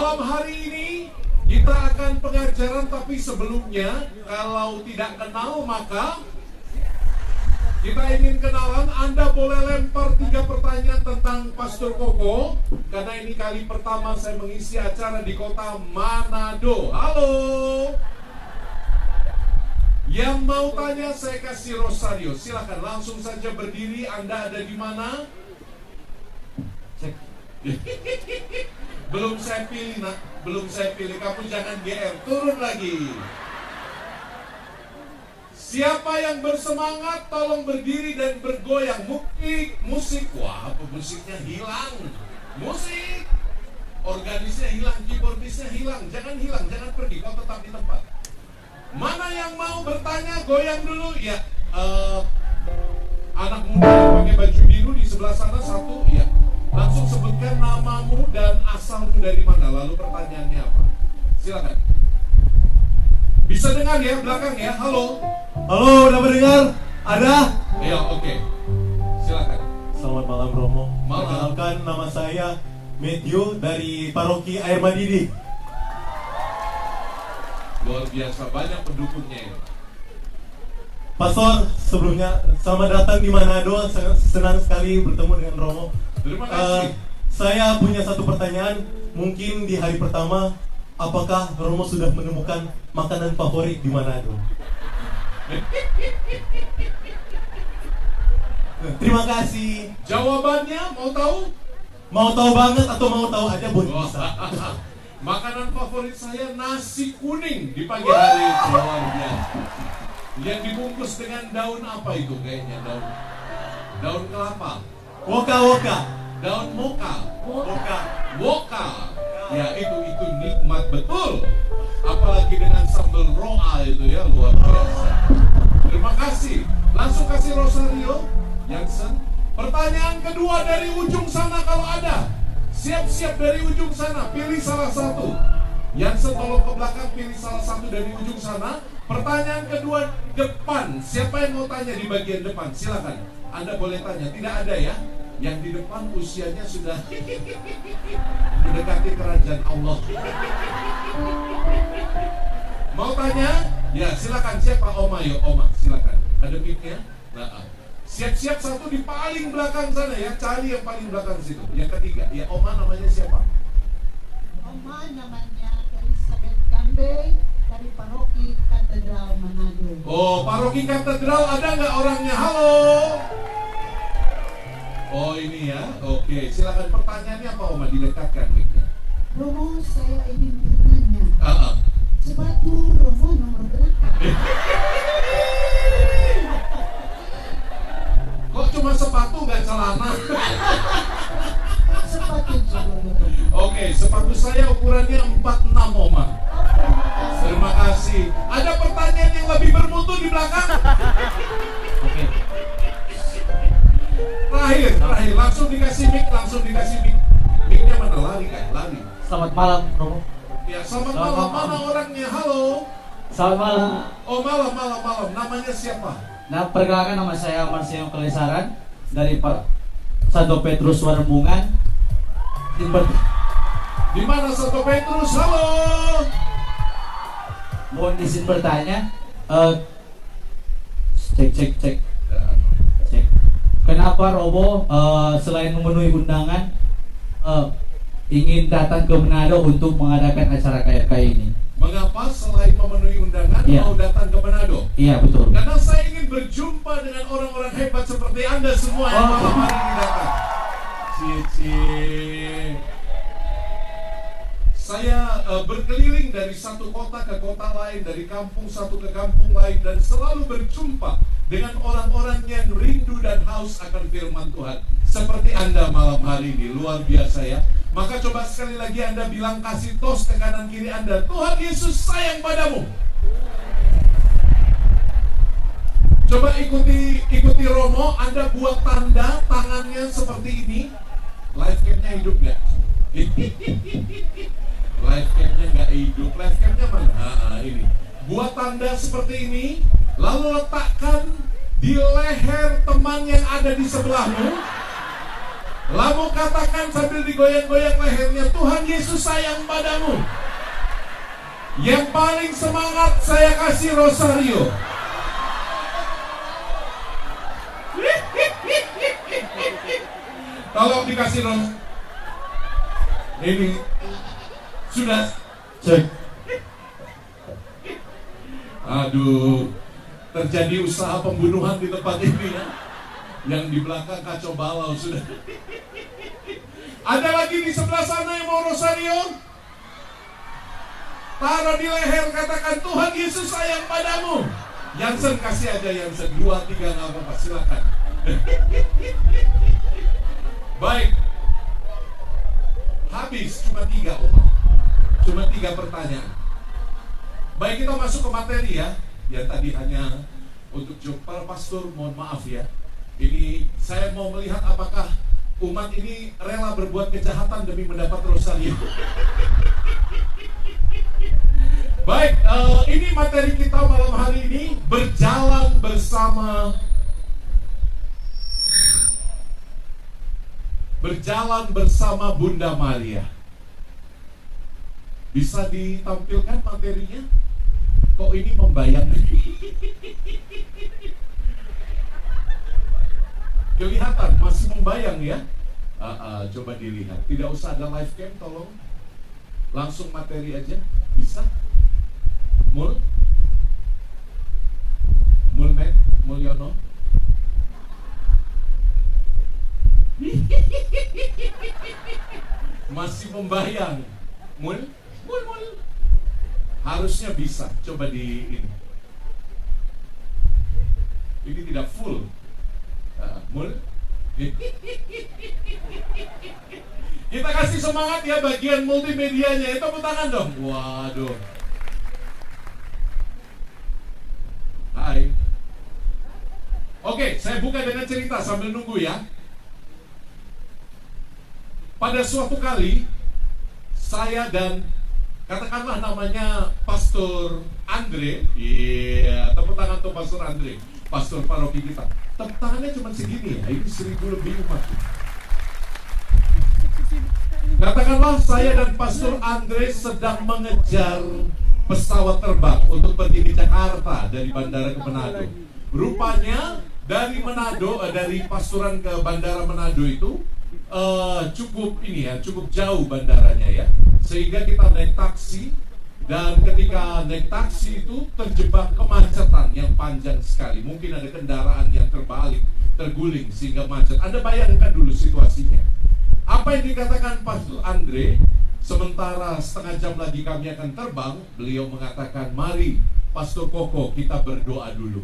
Malam hari ini kita akan pengajaran, tapi sebelumnya kalau tidak kenal maka kita ingin kenalan. Anda boleh lempar 3 pertanyaan tentang Pastor Koko, karena ini kali pertama saya mengisi acara di kota Manado. Halo. Yang mau tanya saya kasih Rosario, silakan langsung saja berdiri. Anda ada di mana? Cek. Belum saya pilih nak, belum saya pilih. Kamu jangan GR, turun lagi. Siapa yang bersemangat tolong berdiri dan bergoyang. Musik, wah musiknya hilang. Musik, organisnya hilang, keyboardisnya hilang. Jangan hilang, jangan pergi, kau tetap di tempat. Mana yang mau bertanya, goyang dulu ya. Anak muda yang pakai baju biru di sebelah sana satu, ya. Langsung sebutkan namamu dan asalmu dari mana, lalu pertanyaannya apa. Silakan. Bisa dengar ya, belakang ya. Halo. Halo, udah mendengar? Ada? Ya, oke. Silakan. Selamat malam Romo. Malam. Perkenalkan, nama saya Matthew dari Paroki Air Madidi. Luar biasa, banyak pendukungnya ya. Pastor, sebelumnya selamat datang di Manado. Senang sekali bertemu dengan Romo. Terima kasih. Saya punya satu pertanyaan. Mungkin di hari pertama, apakah Romo sudah menemukan makanan favorit di Manado? Terima kasih. Jawabannya mau tahu? Mau tahu banget atau mau tahu aja boleh bisa. Makanan favorit saya nasi kuning di pagi hari. Luar biasa. Yang dibungkus dengan daun apa itu kayaknya? Daun kelapa. Woka. Daun moka. Woka. Ya itu nikmat betul. Apalagi dengan sambal roa itu ya, luar biasa. Terima kasih. Langsung kasih Rosario Jansen. Pertanyaan kedua dari ujung sana kalau ada. Siap-siap dari ujung sana, pilih salah satu. Jansen tolong ke belakang, pilih salah satu dari ujung sana. Pertanyaan kedua depan. Siapa yang mau tanya di bagian depan? Silakan. Anda boleh tanya. Tidak ada ya? Yang di depan usianya sudah mendekati kerajaan Allah. Mau tanya? Ya silakan. Siapa? Oma, yuk Oma, silakan. Ada mic-nya? Nah, siap-siap satu di paling belakang sana ya. Cari yang paling belakang situ. Yang ketiga, ya Oma namanya siapa? Oma namanya Elizabeth Kambe dari Paroki Katedral Manado. Oh, Paroki Katedral, ada nggak orangnya? Halo. Oh ini ya, oke. Silakan, pertanyaannya apa Oma? Didekatkan mic-nya. Romo, saya ingin bertanya. Sepatu Romo nomor berapa? Kok cuma sepatu nggak celana? Sepatu juga. Oke, sepatu saya ukurannya 46 Oma. Terima kasih. Ada pertanyaan yang lebih bermutu di belakang? Oke. Terakhir, langsung dikasih mic. Mic-nya mana? Lari. Selamat malam, Romo. Ya, selamat malam. Mana orangnya? Halo. Selamat malam. Oh, malam. Namanya siapa? Nah, perkenalkan nama saya Marcio Kelesaran dari Santo Petrus Warembungan. Di mana Santo Petrus? Halo. Mohon izin bertanya. Cek. Kenapa Romo selain memenuhi undangan ingin datang ke Manado untuk mengadakan acara KFK ini? Mengapa selain memenuhi undangan mau datang ke Manado? Iya, betul. Karena saya ingin berjumpa dengan orang-orang hebat seperti Anda semua yang malam hari ini datang. Saya berkeliling dari satu kota ke kota lain, dari kampung satu ke kampung lain, dan selalu berjumpa dengan orang-orang yang rindu dan haus akan firman Tuhan. Seperti Anda malam hari ini, luar biasa ya. Maka coba sekali lagi Anda bilang, kasih tos ke kanan kiri Anda, Tuhan Yesus sayang padamu. Coba ikuti Romo. Anda buat tanda tangannya seperti ini. Live cam-nya hidup gak? Live cam-nya gak hidup. Live cam-nya mana? Ini. Buat tanda seperti ini, lalu letakkan di leher teman yang ada di sebelahmu. Lalu katakan sambil digoyang-goyang lehernya, Tuhan Yesus sayang padamu. Yang paling semangat saya kasih rosario. Tolong dikasih ini sudah Cek. Aduh, terjadi usaha pembunuhan di tempat ini ya. Yang di belakang kacau balau sudah. Ada lagi di sebelah sana yang mau rosario? Taruh di leher, katakan Tuhan Yesus sayang padamu. Yansen kasih aja Yansen, 2, 3 nggak apa-apa, silakan. Baik. Habis cuma 3 Cuma 3 pertanyaan. Baik, kita masuk ke materi ya. Yang tadi hanya untuk para pastor, mohon maaf ya. Ini saya mau melihat apakah umat ini rela berbuat kejahatan demi mendapat rosario. Baik, ini materi kita malam hari ini, berjalan bersama Bunda Maria. Bisa ditampilkan materinya? Kok ini membayang? Kelihatan, masih membayang ya? Coba dilihat. Tidak usah ada live cam, tolong. Langsung materi aja, bisa? Mulyono. Masih membayang. Mul. Harusnya bisa. Coba di ini. Ini tidak full. Kita kasih semangat ya bagian multimedianya. Tepuk tangan dong. Waduh. Hai. Oke, saya buka dengan cerita sambil nunggu ya. Pada suatu kali saya dan katakanlah namanya Pastor Andre. Iya, tepuk tangan untuk Pastor Andre, pastor paroki kita. Tepuk tangannya cuma segini ya, ini 1000 lebih umat. Katakanlah saya dan Pastor Andre sedang mengejar pesawat terbang untuk pergi ke Jakarta dari bandara ke Manado. Rupanya dari Manado, dari pastoran ke bandara Manado itu cukup jauh bandaranya ya. Sehingga kita naik taksi, dan ketika naik taksi itu terjebak kemacetan yang panjang sekali. Mungkin ada kendaraan yang terbalik, terguling sehingga macet. Anda bayangkan dulu situasinya. Apa yang dikatakan Pastor Andre, sementara setengah jam lagi kami akan terbang, beliau mengatakan, mari Pastor Koko kita berdoa dulu.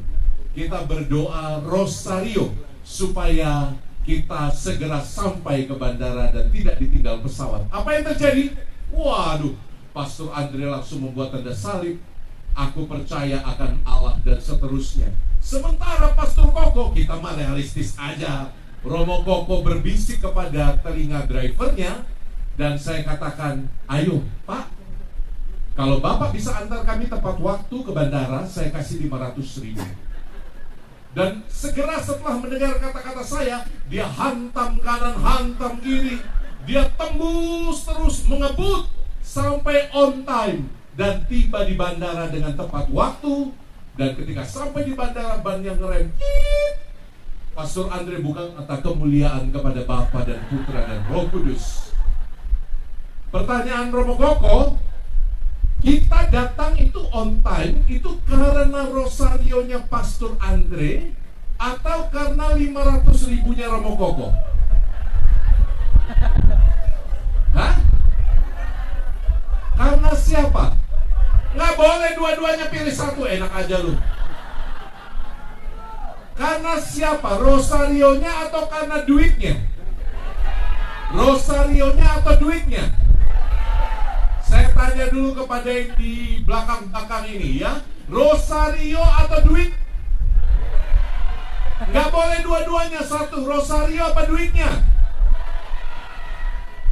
Kita berdoa rosario supaya kita segera sampai ke bandara dan tidak ditinggal pesawat. Apa yang terjadi? Waduh, Pastor Andre langsung membuat tanda salib. Aku percaya akan Allah dan seterusnya. Sementara Pastor Koko, kita mah realistis aja. Romo Koko berbisik kepada telinga drivernya, dan saya katakan, ayo Pak, kalau Bapak bisa antar kami tepat waktu ke bandara, saya kasih 500.000. Dan segera setelah mendengar kata-kata saya, dia hantam kanan, hantam kiri. Dia tembus terus, mengebut sampai on time dan tiba di bandara dengan tepat waktu. Dan ketika sampai di bandara, ban yang ngerem, Pastor Andre bukan kata kemuliaan kepada Bapa dan Putra dan Roh Kudus. Pertanyaan Romo Koko, kita datang itu on time, itu karena rosarionya Pastor Andre atau karena 500.000-nya Romo Koko? Hah? Karena siapa? Nggak boleh dua-duanya, pilih satu, enak aja lu. Karena siapa? Rosarionya atau karena duitnya? Rosarionya atau duitnya? Saya tanya dulu kepada yang di belakang-belakang ini ya. Rosario atau duit? Nggak boleh dua-duanya, satu. Rosario apa duitnya?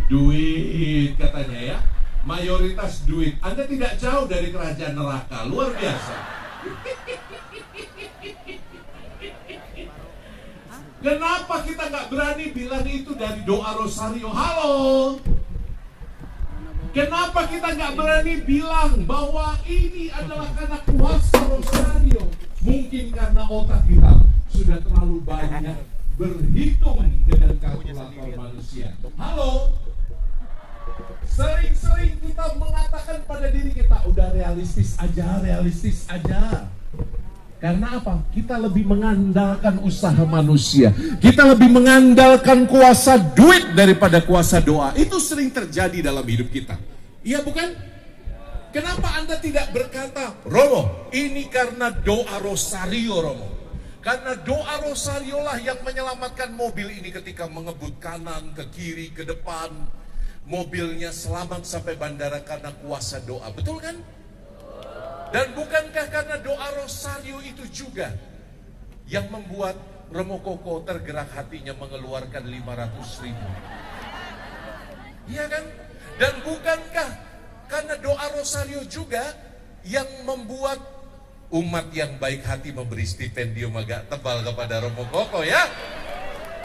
Duit katanya ya. Mayoritas duit. Anda tidak jauh dari kerajaan neraka. Luar biasa. Kenapa kita nggak berani bilang itu dari doa Rosario? Halo? Kenapa kita nggak berani bilang bahwa ini adalah karena kuasa Rosario? Mungkin karena otak kita sudah terlalu banyak berhitung dengan kalkulator manusia. Halo? Sering-sering kita mengatakan pada diri kita, udah realistis aja. Karena apa? Kita lebih mengandalkan usaha manusia. Kita lebih mengandalkan kuasa duit daripada kuasa doa. Itu sering terjadi dalam hidup kita. Iya bukan? Kenapa Anda tidak berkata, Romo, ini karena doa Rosario, Romo. Karena doa Rosario lah yang menyelamatkan mobil ini ketika mengebut kanan, ke kiri, ke depan. Mobilnya selamat sampai bandara karena kuasa doa. Betul kan? Dan bukankah karena doa Rosario itu juga yang membuat Romo Koko tergerak hatinya mengeluarkan 500.000? Iya kan? Dan bukankah karena doa Rosario juga yang membuat umat yang baik hati memberi stipendium agak tebal kepada Romo Koko ya?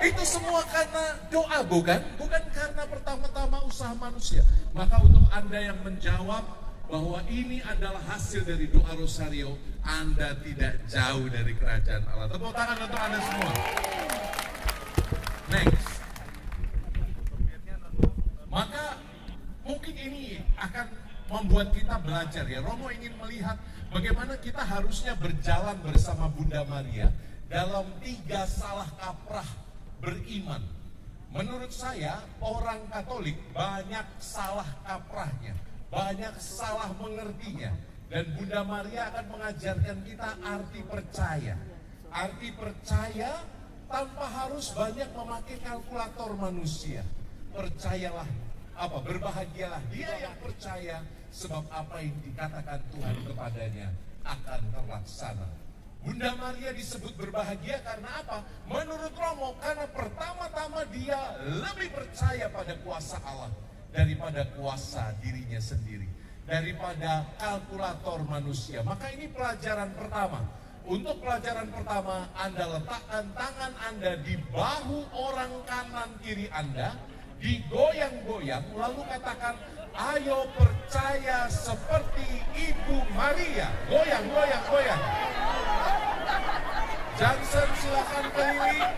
Itu semua karena doa bukan? Bukan karena pertama-tama usaha manusia. Maka untuk Anda yang menjawab bahwa ini adalah hasil dari doa Rosario, Anda tidak jauh dari kerajaan Allah. Tepuk tangan untuk Anda semua. Next. Maka mungkin ini akan membuat kita belajar ya. Romo ingin melihat bagaimana kita harusnya berjalan bersama Bunda Maria dalam 3 salah kaprah beriman. Menurut saya, orang Katolik banyak salah kaprahnya, banyak salah mengertinya. Dan Bunda Maria akan mengajarkan kita arti percaya. Arti percaya tanpa harus banyak memakai kalkulator manusia. Percayalah, berbahagialah dia yang percaya, sebab apa yang dikatakan Tuhan kepadanya akan terlaksana. Bunda Maria disebut berbahagia karena apa? Menurut Romo, karena pertama-tama dia lebih percaya pada kuasa Allah daripada kuasa dirinya sendiri, daripada kalkulator manusia. Maka ini pelajaran pertama. Untuk pelajaran pertama, Anda letakkan tangan Anda di bahu orang kanan kiri Anda, digoyang-goyang, lalu katakan, ayo percaya seperti Ibu Maria. Goyang, goyang, goyang. Johnson silakan keliling.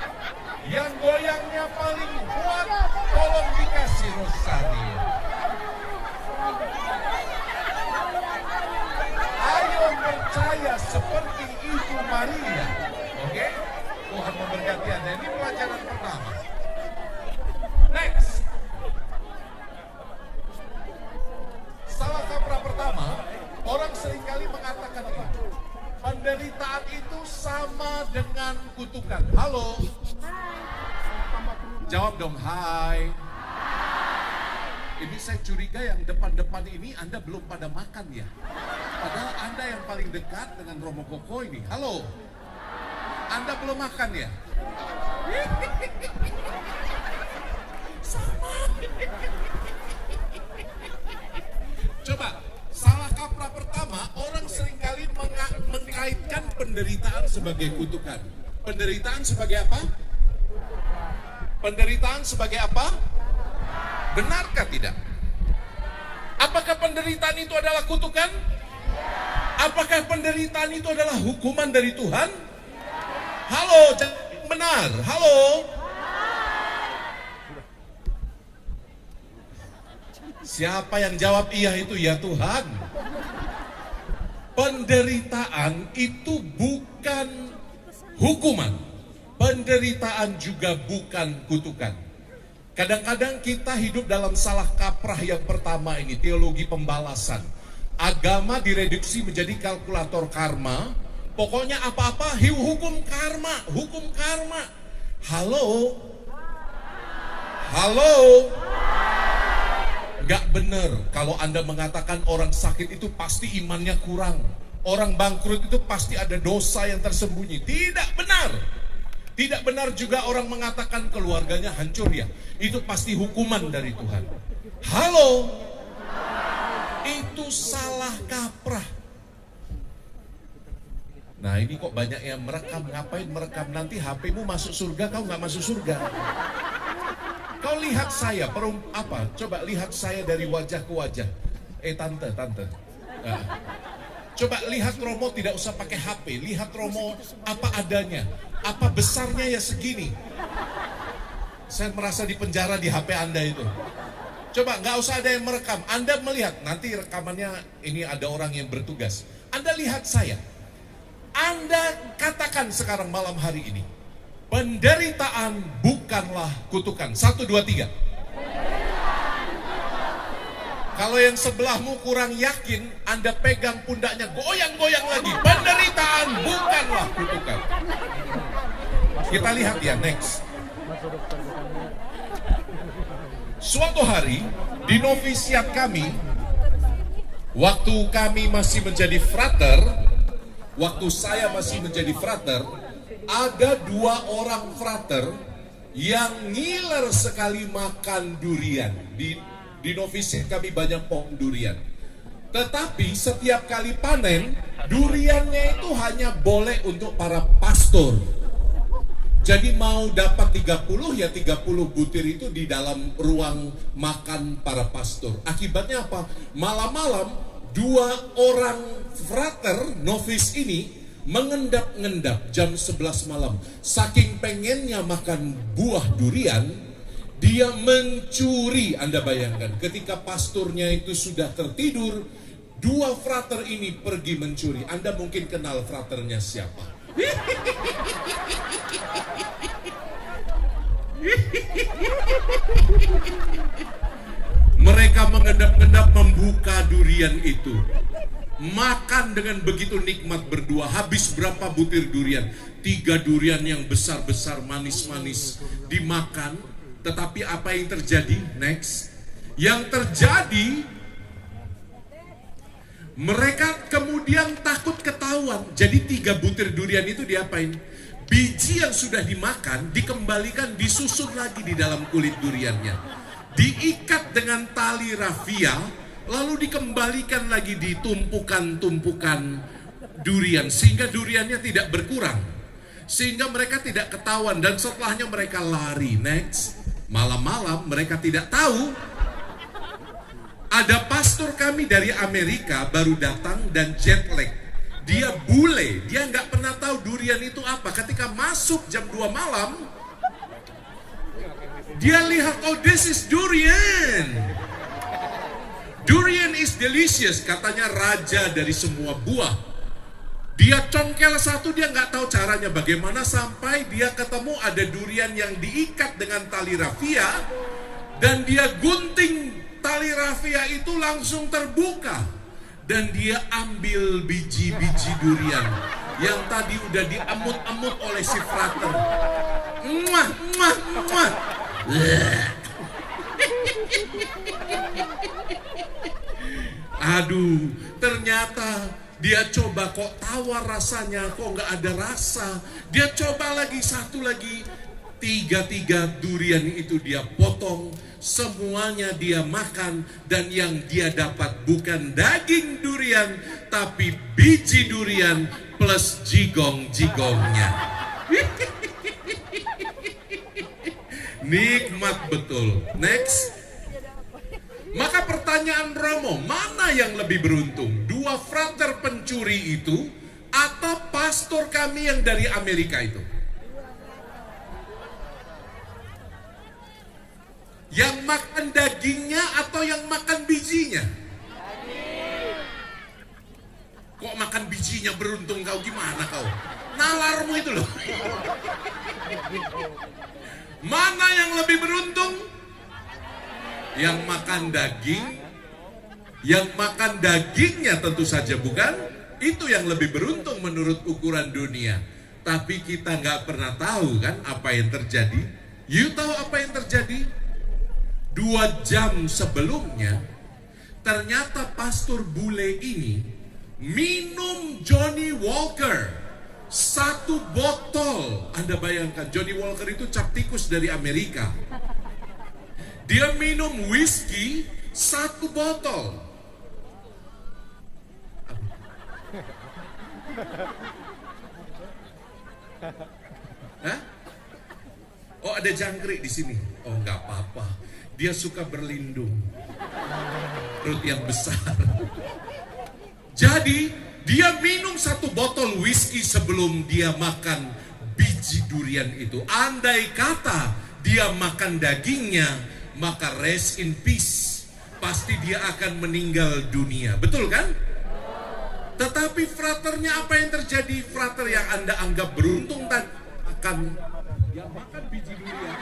Yang goyangnya paling kuat, tolong dikasih Rosario. Ayo percaya seperti Ibu Maria. Oke? Tuhan memberkati Anda. Ini pelajaran pertama. Next. Salah kaprah pertama, orang seringkali mengatakan ini, penderitaan itu sama dengan kutukan. Halo? Jawab dong, hai. Ini saya curiga yang depan-depan ini Anda belum pada makan ya. Padahal Anda yang paling dekat dengan Romo Koko ini. Halo? Anda belum makan ya? Sama. Coba, salah kaprah pertama, orang seringkali mengkaitkan penderitaan sebagai kutukan. Penderitaan sebagai apa? Penderitaan sebagai apa? Benarkah tidak? Apakah penderitaan itu adalah kutukan? Apakah penderitaan itu adalah hukuman dari Tuhan? Halo, benar. Halo. Siapa yang jawab iya itu ya Tuhan? Penderitaan itu bukan hukuman. Penderitaan juga bukan kutukan. Kadang-kadang kita hidup dalam salah kaprah yang pertama ini, teologi pembalasan. Agama direduksi menjadi kalkulator karma. Pokoknya apa-apa hukum karma, hukum karma. Halo? Halo? Gak benar kalau Anda mengatakan orang sakit itu pasti imannya kurang. Orang bangkrut itu pasti ada dosa yang tersembunyi. Tidak benar. Tidak benar juga orang mengatakan keluarganya hancur ya. Itu pasti hukuman dari Tuhan. Halo? Itu salah kaprah. Nah ini kok banyak yang merekam, ngapain merekam? Nanti HP-mu masuk surga, kau nggak masuk surga. Kau lihat saya, coba lihat saya dari wajah ke wajah. Tante. Nah. Coba lihat Romo tidak usah pakai HP, lihat Romo apa adanya, apa besarnya ya segini. Saya merasa di penjara di HP Anda itu. Coba nggak usah ada yang merekam, Anda melihat, nanti rekamannya ini ada orang yang bertugas. Anda lihat saya. Anda katakan sekarang malam hari ini, penderitaan bukanlah kutukan. 1, 2, 3. Kalau yang sebelahmu kurang yakin, Anda pegang pundaknya, goyang-goyang lagi. Penderitaan bukanlah kutukan. Kita lihat ya, next. Suatu hari, di novisiat kami, waktu kami masih menjadi frater, waktu saya masih menjadi frater, ada 2 orang frater yang ngiler sekali makan durian. Di novisiat kami banyak pohon durian. Tetapi setiap kali panen, duriannya itu hanya boleh untuk para pastor. Jadi mau dapat 30 ya 30 butir itu di dalam ruang makan para pastor. Akibatnya apa? Malam-malam 2 orang frater novis ini mengendap-ngendap jam 11 malam. Saking pengennya makan buah durian, dia mencuri. Anda bayangkan, ketika pastornya itu sudah tertidur, 2 frater ini pergi mencuri. Anda mungkin kenal fraternya siapa? Mereka mengendap-endap membuka durian itu, makan dengan begitu nikmat berdua. Habis berapa butir durian? 3 durian yang besar-besar, manis-manis dimakan. Tetapi apa yang terjadi? Next. Yang terjadi, mereka kemudian takut ketahuan. Jadi 3 butir durian itu diapain? Biji yang sudah dimakan dikembalikan, disusun lagi di dalam kulit duriannya, diikat dengan tali rafia, lalu dikembalikan lagi di tumpukan-tumpukan durian, sehingga duriannya tidak berkurang, sehingga mereka tidak ketahuan. Dan setelahnya mereka lari. Next. Malam-malam mereka tidak tahu ada pastor kami dari Amerika baru datang dan jet lag. Dia bule, dia nggak pernah tahu durian itu apa. Ketika masuk jam 2 malam, dia lihat, oh this is durian. Durian is delicious, katanya raja dari semua buah. Dia congkel satu, dia nggak tahu caranya bagaimana sampai dia ketemu ada durian yang diikat dengan tali rafia, dan dia gunting tali rafia itu langsung terbuka. Dan dia ambil biji-biji durian yang tadi udah diemut-emut oleh si frater. Muah, muah, muah. Aduh, ternyata dia coba, kok tawar rasanya, kok nggak ada rasa. Dia coba lagi, satu lagi. 3 durian itu dia potong, semuanya dia makan, dan yang dia dapat bukan daging durian, tapi biji durian plus jigong-jigongnya. Nikmat betul. Next. Maka pertanyaan Romo, mana yang lebih beruntung? 2 frater pencuri itu atau pastor kami yang dari Amerika itu? Yang makan dagingnya atau yang makan bijinya? Kok makan bijinya beruntung kau? Gimana kau? Nalarmu itu loh. Mana yang lebih beruntung? Yang makan daging. Yang makan dagingnya tentu saja bukan. Itu yang lebih beruntung menurut ukuran dunia. Tapi kita nggak pernah tahu kan apa yang terjadi. You tahu apa yang terjadi? 2 jam sebelumnya, ternyata pastor bule ini minum Johnny Walker 1 botol. Anda bayangkan, Johnny Walker itu cap tikus dari Amerika. Dia minum whisky 1 botol. Hah? Oh, ada jangkrik di sini. Oh, nggak apa-apa. Dia suka berlindung. Perut yang besar. Jadi, dia minum 1 botol whisky sebelum dia makan biji durian itu. Andai kata dia makan dagingnya, maka rest in peace. Pasti dia akan meninggal dunia. Betul kan? Tetapi fraternya apa yang terjadi? Frater yang Anda anggap beruntung dan akan yang makan biji durian.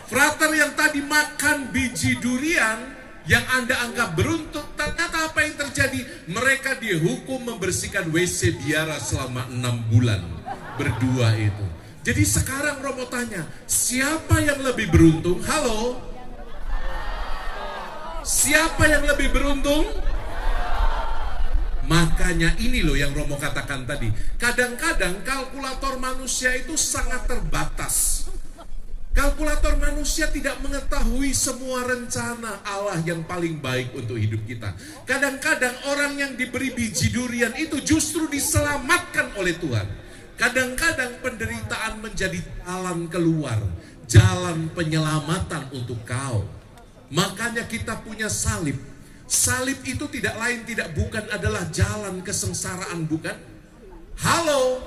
Frater yang tadi makan biji durian yang Anda anggap beruntung, ternyata apa yang terjadi? Mereka dihukum membersihkan WC biara selama 6 bulan. Berdua itu. Jadi sekarang Romo tanya, siapa yang lebih beruntung? Halo? Siapa yang lebih beruntung? Makanya ini loh yang Romo katakan tadi. Kadang-kadang kalkulator manusia itu sangat terbatas. Kalkulator manusia tidak mengetahui semua rencana Allah yang paling baik untuk hidup kita. Kadang-kadang orang yang diberi biji durian itu justru diselamatkan oleh Tuhan. Kadang-kadang penderitaan menjadi jalan keluar, jalan penyelamatan untuk kau. Makanya kita punya salib. Salib itu tidak lain tidak bukan adalah jalan kesengsaraan, bukan? Halo?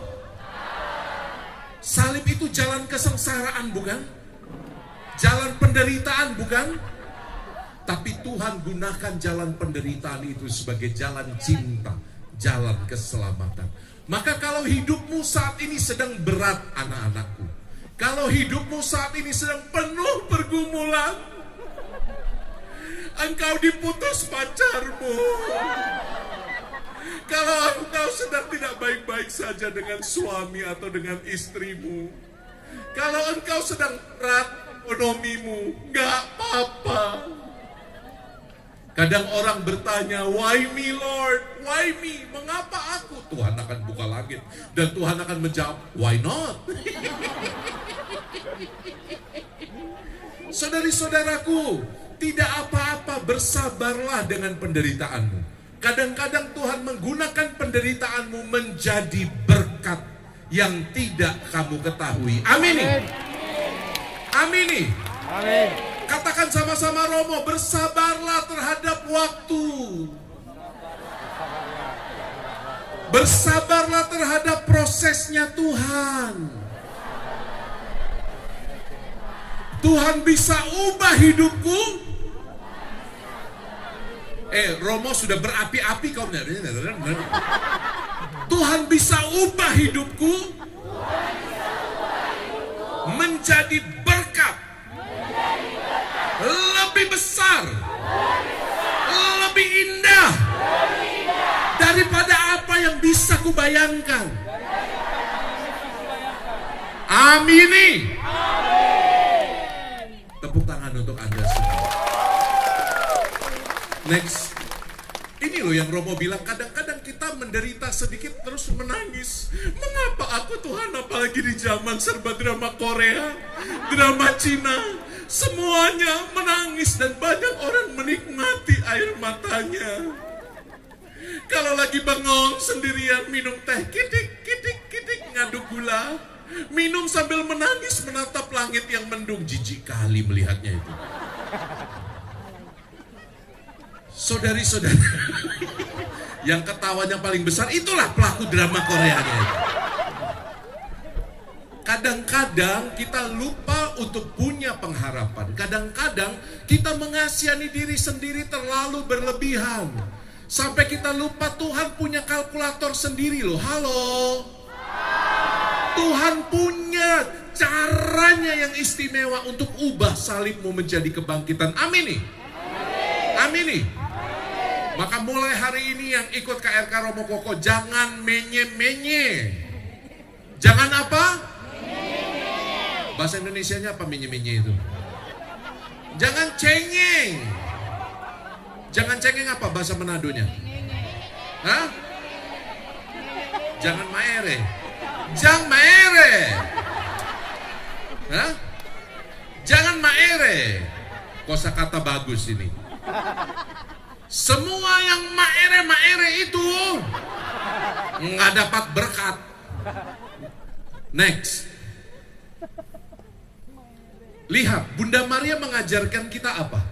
Salib itu jalan kesengsaraan, bukan? Jalan penderitaan, bukan? Tapi Tuhan gunakan jalan penderitaan itu sebagai jalan cinta, jalan keselamatan. Maka kalau hidupmu saat ini sedang berat, anak-anakku, kalau hidupmu saat ini sedang penuh pergumulan, engkau diputus pacarmu, kalau engkau sedang tidak baik-baik saja dengan suami atau dengan istrimu, kalau engkau sedang berat ekonomimu, gak apa-apa. Kadang orang bertanya, why me Lord? Why me? Mengapa aku? Tuhan akan buka langit dan Tuhan akan menjawab, why not? Saudari-saudaraku, tidak apa-apa, bersabarlah dengan penderitaanmu. Kadang-kadang Tuhan menggunakan penderitaanmu menjadi berkat yang tidak kamu ketahui. Amin. Amin. Amin. Katakan sama-sama Romo, bersabarlah terhadap waktu. Bersabarlah terhadap prosesnya Tuhan. Tuhan bisa ubah hidupku. Romo sudah berapi-api kau. Tuhan bisa ubah hidupku menjadi berkat, lebih besar, lebih indah daripada apa yang bisa kubayangkan. Amin. Tepuk tangan untuk Anda semua. Next. Ini loh yang Romo bilang, kadang-kadang kita menderita sedikit terus menangis. Mengapa aku Tuhan, apalagi di zaman serba drama Korea, drama Cina, semuanya menangis dan banyak orang menikmati air matanya. Kalau lagi bengong sendirian minum teh, kitik, ngaduk gula, minum sambil menangis menatap langit yang mendung, jijik kali melihatnya itu. Saudari-saudara, yang ketawanya paling besar itulah pelaku drama Koreanya itu. Kadang-kadang kita lupa untuk punya pengharapan. Kadang-kadang kita mengasihani diri sendiri terlalu berlebihan. Sampai kita lupa Tuhan punya kalkulator sendiri loh. Halo? Tuhan punya caranya yang istimewa untuk ubah salibmu menjadi kebangkitan. Amin nih. Amin nih. Maka mulai hari ini yang ikut KRK Romo Koko, jangan menye-menye. Jangan apa? Bahasa Indonesianya apa menye-menye itu? Jangan cengeng. Jangan cengeng apa bahasa Manadonya? Hah? Jangan maere. Jangan maere. Hah? Jangan maere. Kosakata bagus ini. Semua yang maere-maere itu nggak dapat berkat. Next. Lihat, Bunda Maria mengajarkan kita apa?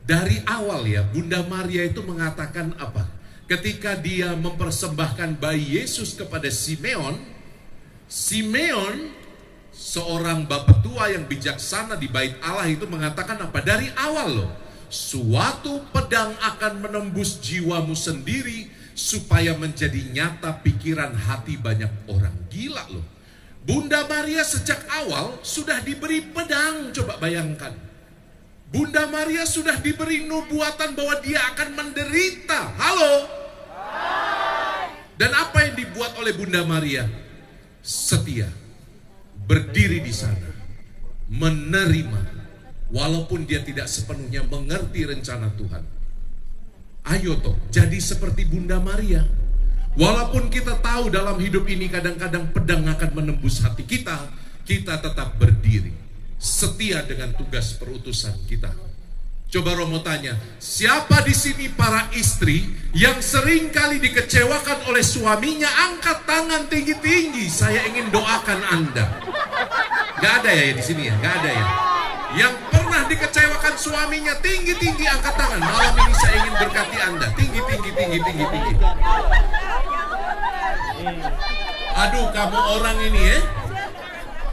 Dari awal ya, Bunda Maria itu mengatakan apa? Ketika dia mempersembahkan bayi Yesus kepada Simeon, Simeon, seorang bapak tua yang bijaksana di bait Allah itu mengatakan apa? Dari awal loh, suatu pedang akan menembus jiwamu sendiri supaya menjadi nyata pikiran hati banyak orang. Gila loh. Bunda Maria sejak awal sudah diberi pedang, coba bayangkan. Bunda Maria sudah diberi nubuatan bahwa dia akan menderita. Halo? Dan apa yang dibuat oleh Bunda Maria? Setia. Berdiri di sana. Menerima. Walaupun dia tidak sepenuhnya mengerti rencana Tuhan. Ayo toh, jadi seperti Bunda Maria. Walaupun kita tahu dalam hidup ini kadang-kadang pedang akan menembus hati kita, kita tetap berdiri, setia dengan tugas perutusan kita. Coba Romo tanya, siapa di sini para istri yang sering kali dikecewakan oleh suaminya? Angkat tangan tinggi-tinggi, saya ingin doakan Anda. Gak ada ya di sini ya, gak ada ya. Yang pernah dikecewakan suaminya, tinggi-tinggi angkat tangan. Malam ini saya ingin berkati Anda, tinggi-tinggi. Aduh, kamu orang ini ya,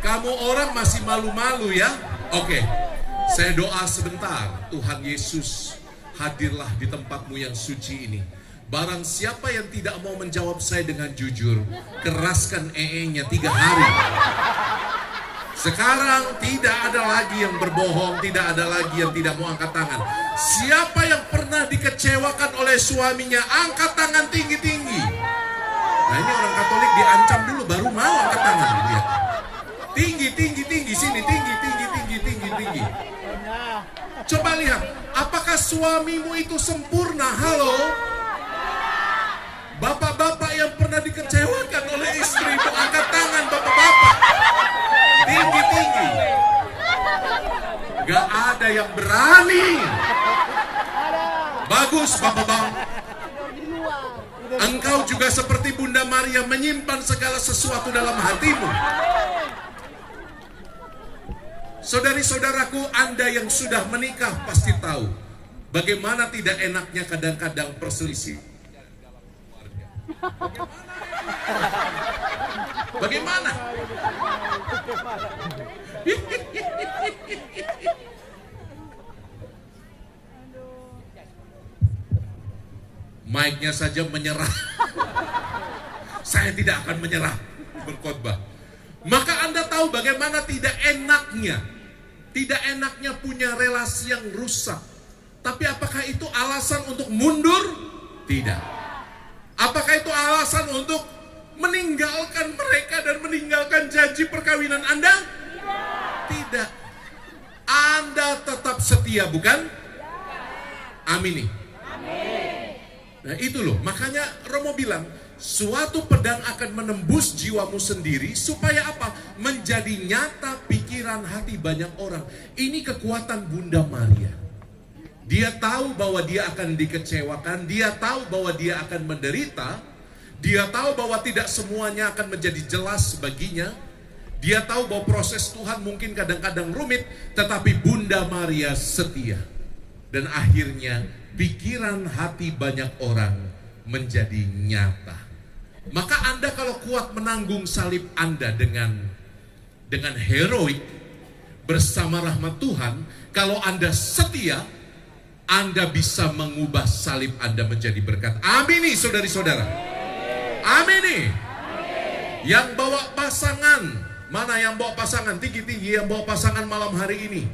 kamu orang masih malu-malu ya. Oke, saya doa sebentar. Tuhan Yesus, hadirlah di tempatmu yang suci ini. Barang siapa yang tidak mau menjawab saya dengan jujur, keraskan nya 3 hari. Sekarang tidak ada lagi yang berbohong, tidak ada lagi yang tidak mau angkat tangan. Siapa yang pernah dikecewakan oleh suaminya, angkat tangan tinggi-tinggi. Nah ini orang Katolik diancam dulu baru mau angkat tangan. Lihat. Tinggi, sini tinggi. Coba lihat, apakah suamimu itu sempurna? Halo? Bapak-bapak yang pernah dikecewakan oleh istrimu, angkat tangan bapak-bapak. Tinggi. Gak ada yang berani. Bagus bapak-bapak. Engkau juga seperti Bunda Maria menyimpan segala sesuatu dalam hatimu. Saudari-saudaraku, Anda yang sudah menikah pasti tahu bagaimana tidak enaknya kadang-kadang perselisihan. Bagaimana? Mic-nya saja menyerah. Saya tidak akan menyerah berkhotbah. Maka Anda tahu bagaimana tidak enaknya punya relasi yang rusak. Tapi apakah itu alasan untuk mundur? Tidak. Apakah itu alasan untuk meninggalkan mereka dan meninggalkan janji perkawinan Anda? Tidak. Anda tetap setia, bukan? Amini. Nah itu loh, makanya Romo bilang, suatu pedang akan menembus jiwamu sendiri, supaya apa? Menjadi nyata pikiran hati banyak orang. Ini kekuatan Bunda Maria. Dia tahu bahwa dia akan dikecewakan, dia tahu bahwa dia akan menderita, dia tahu bahwa tidak semuanya akan menjadi jelas baginya. Dia tahu bahwa proses Tuhan mungkin kadang-kadang rumit, tetapi Bunda Maria setia. Dan akhirnya pikiran hati banyak orang menjadi nyata. Maka Anda kalau kuat menanggung salib Anda dengan heroik bersama rahmat Tuhan, kalau Anda setia, Anda bisa mengubah salib Anda menjadi berkat. Amin nih saudari-saudara. Amin nih. Yang bawa pasangan, mana yang bawa pasangan? Tinggi-tinggi yang bawa pasangan malam hari ini.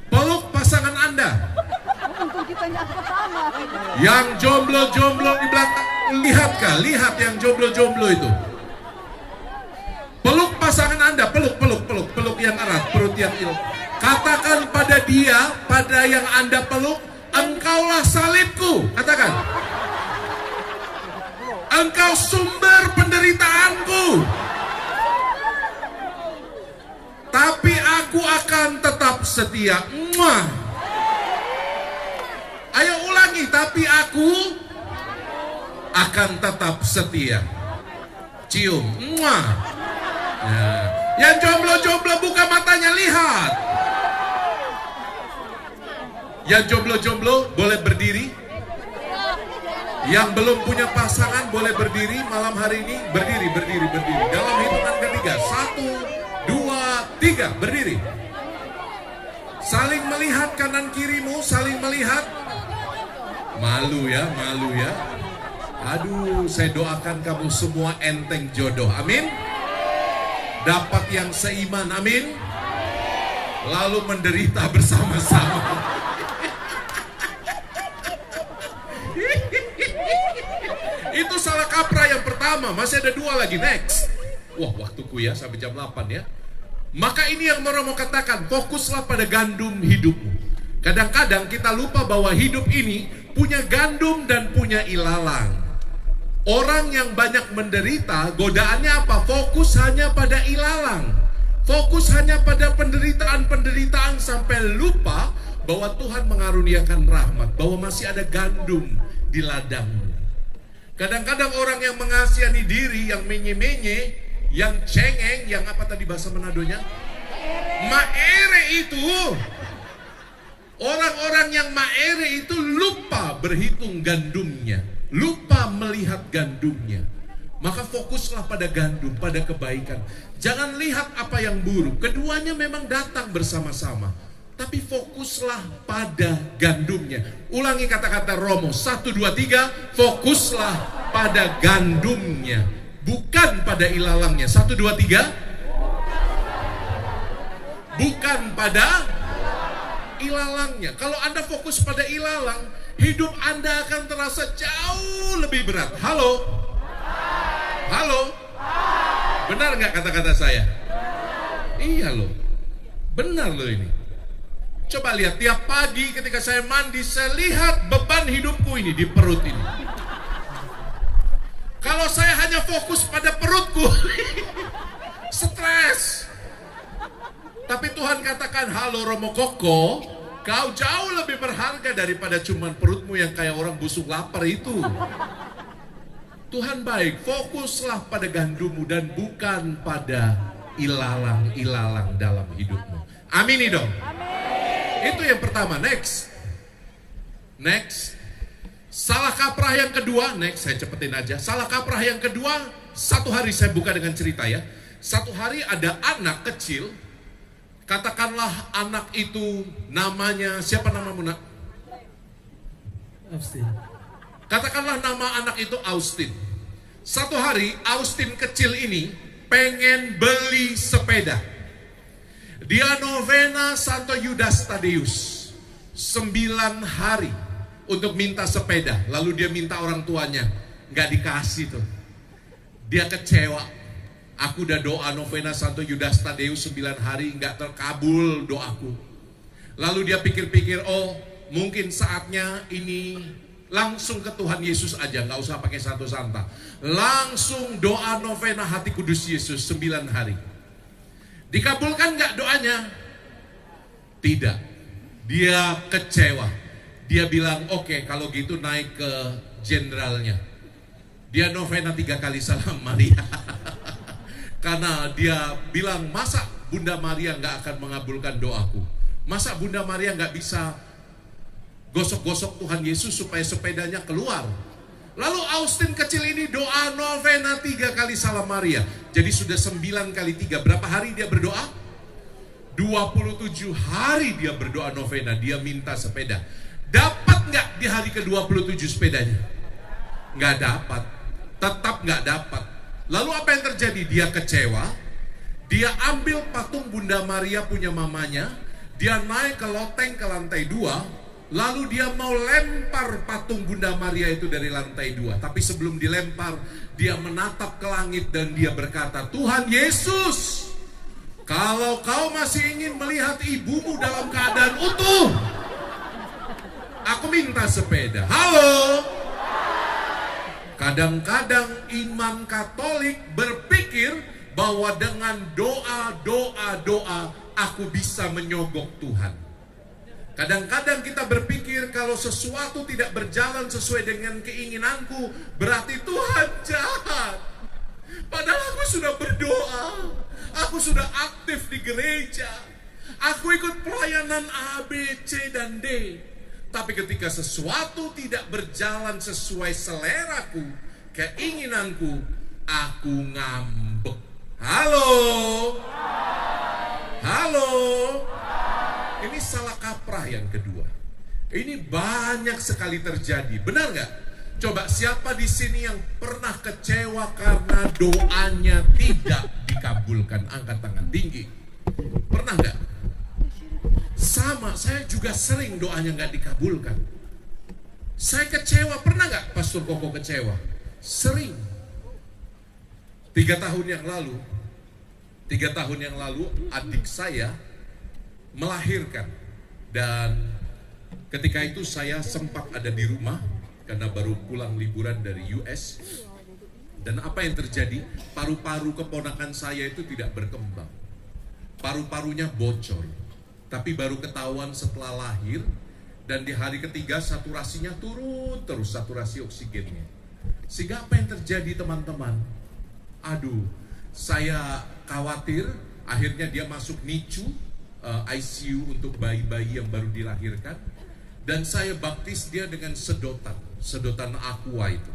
Peluk pasangan Anda. Yang jomblo-jomblo di belakang, lihat yang jomblo-jomblo itu. Peluk pasangan Anda, peluk yang erat, perut yang ill. Katakan pada dia, pada yang Anda peluk, engkaulah salibku. Katakan. Engkau sumber penderitaanku. Tapi aku akan tetap setia. Ayo ulangi, tapi aku akan tetap setia. Cium. Muah. Ya. Yang jomblo-jomblo buka matanya, lihat. Yang jomblo-jomblo boleh berdiri. Yang belum punya pasangan boleh berdiri malam hari ini. Berdiri. Dalam hitungan ketiga. 1, 2, 3. Berdiri. Saling melihat kanan kirimu, saling melihat. Malu ya. Aduh, saya doakan kamu semua enteng jodoh. Amin. Dapat yang seiman. Amin. Lalu menderita bersama-sama. Itu salah kaprah yang pertama. Masih ada 2 lagi. Next. Wah, waktuku ya sampai jam 8 ya. Maka ini yang mau katakan, fokuslah pada gandum hidupmu. Kadang-kadang kita lupa bahwa hidup ini punya gandum dan punya ilalang. Orang yang banyak menderita, godaannya apa? Fokus hanya pada ilalang. Fokus hanya pada penderitaan sampai lupa bahwa Tuhan mengaruniakan rahmat, bahwa masih ada gandum di ladangmu. Kadang-kadang orang yang mengasihani diri, yang menye-menye, yang cengeng, yang apa tadi bahasa Manadonya? Maere itu. Orang-orang yang maere itu lupa berhitung gandumnya, lupa melihat gandumnya. Maka fokuslah pada gandum, pada kebaikan. Jangan lihat apa yang buruk. Keduanya memang datang bersama-sama, tapi fokuslah pada gandumnya. Ulangi kata-kata Romo 1, 2, 3. Fokuslah pada gandumnya, bukan pada ilalangnya. 1, 2, 3. Bukan pada ilalangnya. Kalau Anda fokus pada ilalang, hidup Anda akan terasa jauh lebih berat. Halo? Benar nggak kata-kata saya? Iya loh. Benar loh ini. Coba lihat, tiap pagi ketika saya mandi, saya lihat beban hidupku ini di perut ini. Kalau saya hanya fokus pada perutku, stres. Tapi Tuhan katakan, halo Romo Koko, kau jauh lebih berharga daripada cuman perutmu yang kayak orang busuk lapar itu. Tuhan baik, fokuslah pada gandummu dan bukan pada ilalang-ilalang dalam hidupmu. Amini dong. Itu yang pertama. Next. Salah kaprah yang kedua. Next, saya cepetin aja. Salah kaprah yang kedua, satu hari saya buka dengan cerita ya. Satu hari ada anak kecil. Katakanlah anak itu namanya, siapa namamu nak? Austin. Katakanlah nama anak itu Austin. Satu hari Austin kecil ini pengen beli sepeda. Dia novena Santo Yudas Tadeus 9 hari untuk minta sepeda. Lalu dia minta orang tuanya, nggak dikasih tuh. Dia kecewa. Aku udah doa novena Santo Yudas Tadeus 9 hari, nggak terkabul doaku. Lalu dia pikir-pikir, oh mungkin saatnya ini langsung ke Tuhan Yesus aja, nggak usah pakai Santo Santa. Langsung doa novena hati kudus Yesus 9 hari. Dikabulkan nggak doanya? Tidak. Dia kecewa. Dia bilang, oke, kalau gitu naik ke jenderalnya. Dia novena 3 kali salam Maria. Karena dia bilang, masa Bunda Maria nggak akan mengabulkan doaku? Masa Bunda Maria nggak bisa gosok-gosok Tuhan Yesus supaya sepedanya keluar? Lalu Austin kecil ini doa novena 3 kali salam Maria. Jadi sudah 9 kali 3. Berapa hari dia berdoa? 27 hari dia berdoa novena. Dia minta sepeda. Dapat nggak di hari ke-27 sepedanya? Nggak dapat. Tetap nggak dapat. Lalu apa yang terjadi? Dia kecewa. Dia ambil patung Bunda Maria punya mamanya. Dia naik ke loteng ke lantai 2. Lalu dia mau lempar patung Bunda Maria itu dari lantai 2. Tapi sebelum dilempar, dia menatap ke langit dan dia berkata, Tuhan Yesus, kalau kau masih ingin melihat ibumu dalam keadaan utuh, aku minta sepeda. Halo? Kadang-kadang iman Katolik berpikir bahwa dengan doa aku bisa menyogok Tuhan. Kadang-kadang kita berpikir kalau sesuatu tidak berjalan sesuai dengan keinginanku, berarti Tuhan jahat. Padahal aku sudah berdoa, aku sudah aktif di gereja, aku ikut pelayanan A, B, C, dan D. Tapi ketika sesuatu tidak berjalan sesuai seleraku, keinginanku, aku ngambek. Halo? Halo? Ini salah kaprah yang kedua. Ini banyak sekali terjadi. Benar nggak? Coba siapa di sini yang pernah kecewa karena doanya tidak dikabulkan? Angkat tangan tinggi. Pernah nggak? Sama, saya juga sering doanya nggak dikabulkan. Saya kecewa. Pernah nggak Pastor Koko kecewa? Sering. 3 tahun yang lalu adik saya melahirkan, dan ketika itu saya sempat ada di rumah karena baru pulang liburan dari US. Dan apa yang terjadi? Paru-paru keponakan saya itu tidak berkembang, paru-parunya bocor, tapi baru ketahuan setelah lahir. Dan di hari ketiga saturasinya turun terus, saturasi oksigennya. Sehingga apa yang terjadi teman-teman? Aduh, saya khawatir. Akhirnya dia masuk NICU, ICU untuk bayi-bayi yang baru dilahirkan. Dan saya baptis dia dengan sedotan aqua itu.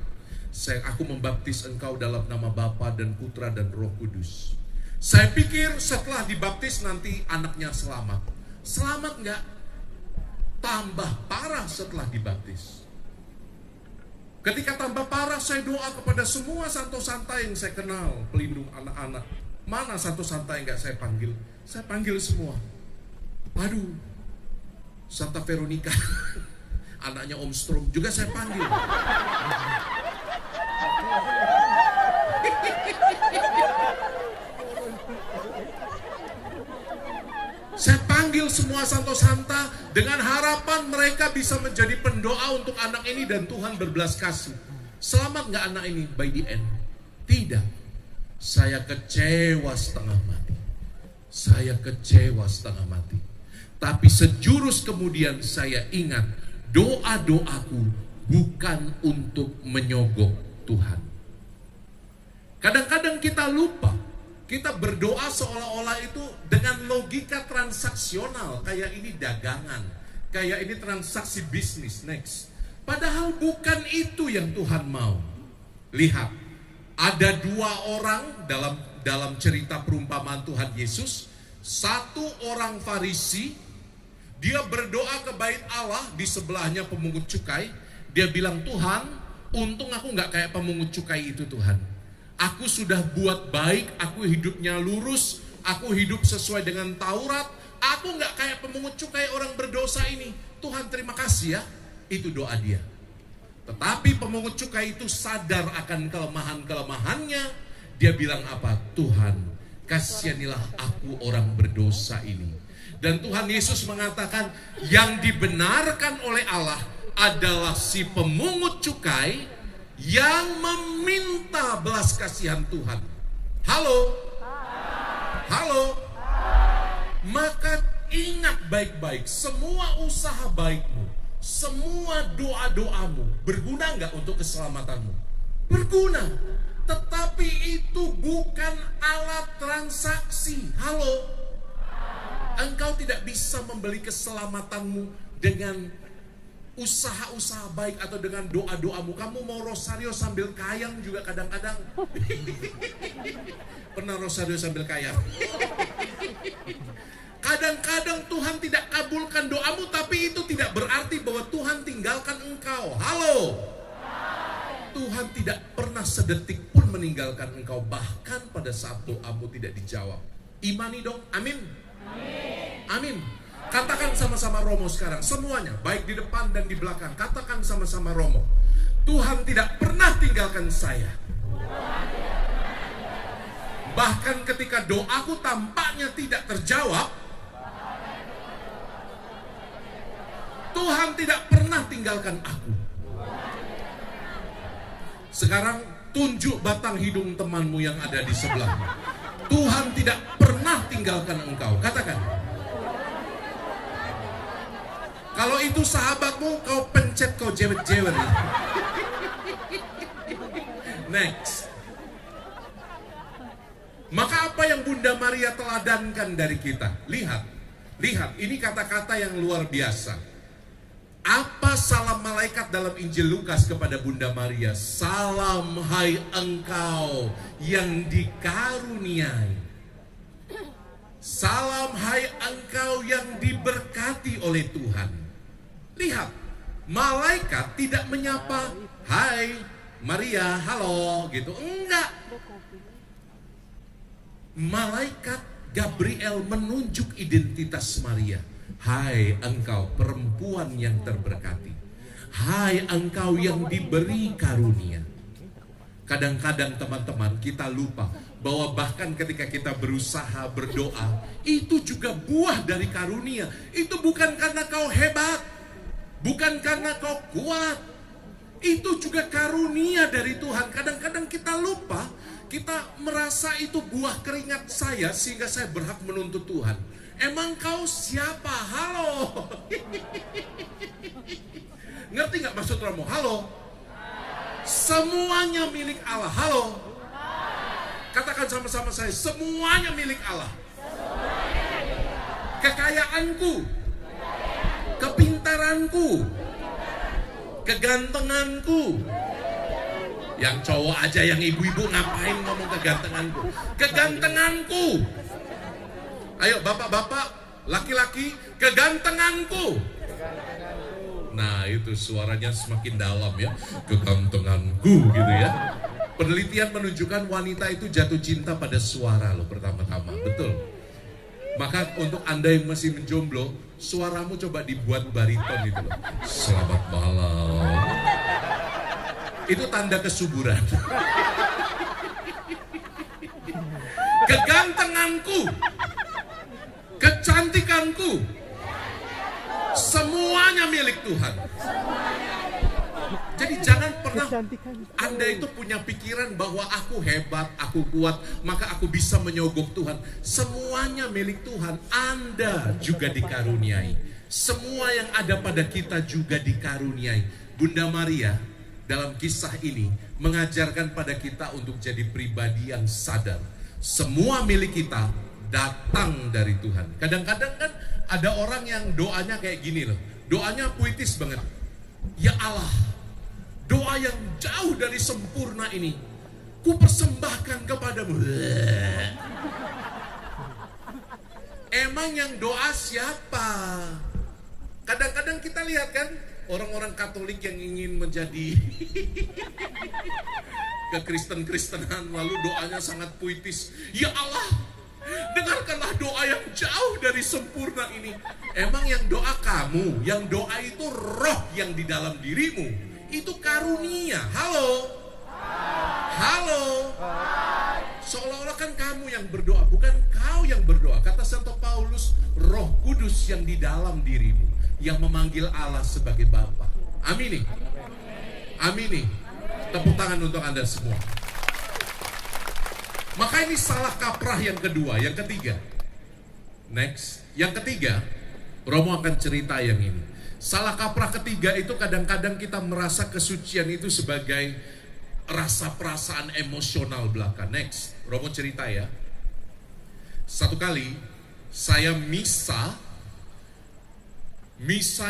Aku membaptis engkau dalam nama Bapa dan Putra dan Roh Kudus. Saya pikir setelah dibaptis nanti anaknya selamat. Selamat enggak? Tambah parah setelah dibaptis. Ketika tambah parah, saya doa kepada semua Santo Santa yang saya kenal, pelindung anak-anak. Mana Santo Santa yang enggak saya panggil? Saya panggil semua. Aduh, Santa Veronica, anaknya Om Strom juga saya panggil. Saya panggil semua Santo Santa dengan harapan mereka bisa menjadi pendoa untuk anak ini dan Tuhan berbelas kasih. Selamat nggak anak ini by the end? Tidak. Saya kecewa setengah mati. Tapi sejurus kemudian saya ingat, doa-doaku bukan untuk menyogok Tuhan. Kadang-kadang kita lupa, kita berdoa seolah-olah itu dengan logika transaksional, kayak ini dagangan, kayak ini transaksi bisnis, next. Padahal bukan itu yang Tuhan mau. Lihat, ada 2 orang dalam cerita perumpamaan Tuhan Yesus. Satu orang Farisi, dia berdoa ke bait Allah, di sebelahnya pemungut cukai. Dia bilang, Tuhan, untung aku gak kayak pemungut cukai itu Tuhan. Aku sudah buat baik, aku hidupnya lurus, aku hidup sesuai dengan Taurat, aku gak kayak pemungut cukai orang berdosa ini. Tuhan terima kasih ya. Itu doa dia. Tetapi pemungut cukai itu sadar akan kelemahan-kelemahannya. Dia bilang apa? Tuhan, kasihanilah aku orang berdosa ini. Dan Tuhan Yesus mengatakan, yang dibenarkan oleh Allah adalah si pemungut cukai yang meminta belas kasihan Tuhan. Halo? Halo? Maka ingat baik-baik, semua usaha baikmu, semua doa-doamu berguna nggak untuk keselamatanmu? Berguna. Tetapi itu bukan alat transaksi. Halo? Engkau tidak bisa membeli keselamatanmu dengan usaha-usaha baik atau dengan doa-doamu. Kamu mau rosario sambil kayang juga kadang-kadang. Pernah rosario sambil kayang? Kadang-kadang Tuhan tidak kabulkan doamu, tapi itu tidak berarti bahwa Tuhan tinggalkan engkau. Halo? Tuhan tidak pernah sedetik pun meninggalkan engkau, bahkan pada saat doamu tidak dijawab. Imani dong, amin. Amin. Katakan sama-sama Romo sekarang, semuanya, baik di depan dan di belakang. Katakan sama-sama Romo, Tuhan tidak pernah tinggalkan saya. Bahkan ketika doaku tampaknya tidak terjawab, Tuhan tidak pernah tinggalkan aku. Sekarang tunjuk batang hidung temanmu yang ada di sebelahmu. Tuhan tidak pernah tinggalkan engkau. Katakan. Kalau itu sahabatmu, kau pencet, kau jewer-jewer. Next. Maka apa yang Bunda Maria teladankan dari kita? Lihat, ini kata-kata yang luar biasa. Apa salam malaikat dalam Injil Lukas kepada Bunda Maria? Salam hai engkau yang dikaruniai. Salam hai engkau yang diberkati oleh Tuhan. Lihat, malaikat tidak menyapa, hai Maria, halo, gitu. Enggak. Malaikat Gabriel menunjuk identitas Maria. Hai engkau perempuan yang terberkati. Hai engkau yang diberi karunia. Kadang-kadang teman-teman kita lupa bahwa bahkan ketika kita berusaha berdoa, itu juga buah dari karunia. Itu bukan karena kau hebat, bukan karena kau kuat. Itu juga karunia dari Tuhan. Kadang-kadang kita lupa, kita merasa itu buah keringat saya sehingga saya berhak menuntut Tuhan. Emang kau siapa? Halo. Ngerti gak maksud Romo? Halo. Semuanya milik Allah. Halo. Katakan sama-sama saya, semuanya milik Allah. Kekayaanku, kepintaranku, kegantenganku. Yang cowok aja, yang ibu-ibu ngapain ngomong kegantenganku? Kegantenganku. Ayo bapak-bapak, laki-laki, kegantenganku. Nah itu suaranya semakin dalam ya. Kegantenganku gitu ya. Penelitian menunjukkan wanita itu jatuh cinta pada suara loh pertama-tama. Betul. Maka untuk Anda yang masih menjomblo, suaramu coba dibuat bariton gitu loh. Selamat malam. Itu tanda kesuburan. Kegantenganku, kecantikanku, semuanya milik Tuhan. Jadi jangan pernah Anda itu punya pikiran bahwa aku hebat, aku kuat, maka aku bisa menyogok Tuhan. Semuanya milik Tuhan. Anda juga dikaruniai. Semua yang ada pada kita juga dikaruniai. Bunda Maria dalam kisah ini mengajarkan pada kita untuk jadi pribadi yang sadar. Semua milik kita datang dari Tuhan. Kadang-kadang kan ada orang yang doanya kayak gini loh. Doanya puitis banget. Ya Allah, doa yang jauh dari sempurna ini ku persembahkan kepadamu. Emang yang doa siapa? Kadang-kadang kita lihat kan orang-orang Katolik yang ingin menjadi kekristen-kristenan, lalu doanya sangat puitis. Ya Allah, dengarkanlah doa yang jauh dari sempurna ini. Emang yang doa kamu, yang doa itu roh yang di dalam dirimu, itu karunia. Halo. Halo. Seolah-olah kan kamu yang berdoa, bukan kau yang berdoa. Kata Santo Paulus, Roh Kudus yang di dalam dirimu, yang memanggil Allah sebagai Bapa. Amin. Amin. Tepuk tangan untuk Anda semua. Maka ini salah kaprah yang kedua, yang ketiga. Next, yang ketiga, Romo akan cerita yang ini. Salah kaprah ketiga itu kadang-kadang kita merasa kesucian itu sebagai rasa perasaan emosional belaka. Next, Romo cerita ya. Satu kali saya misa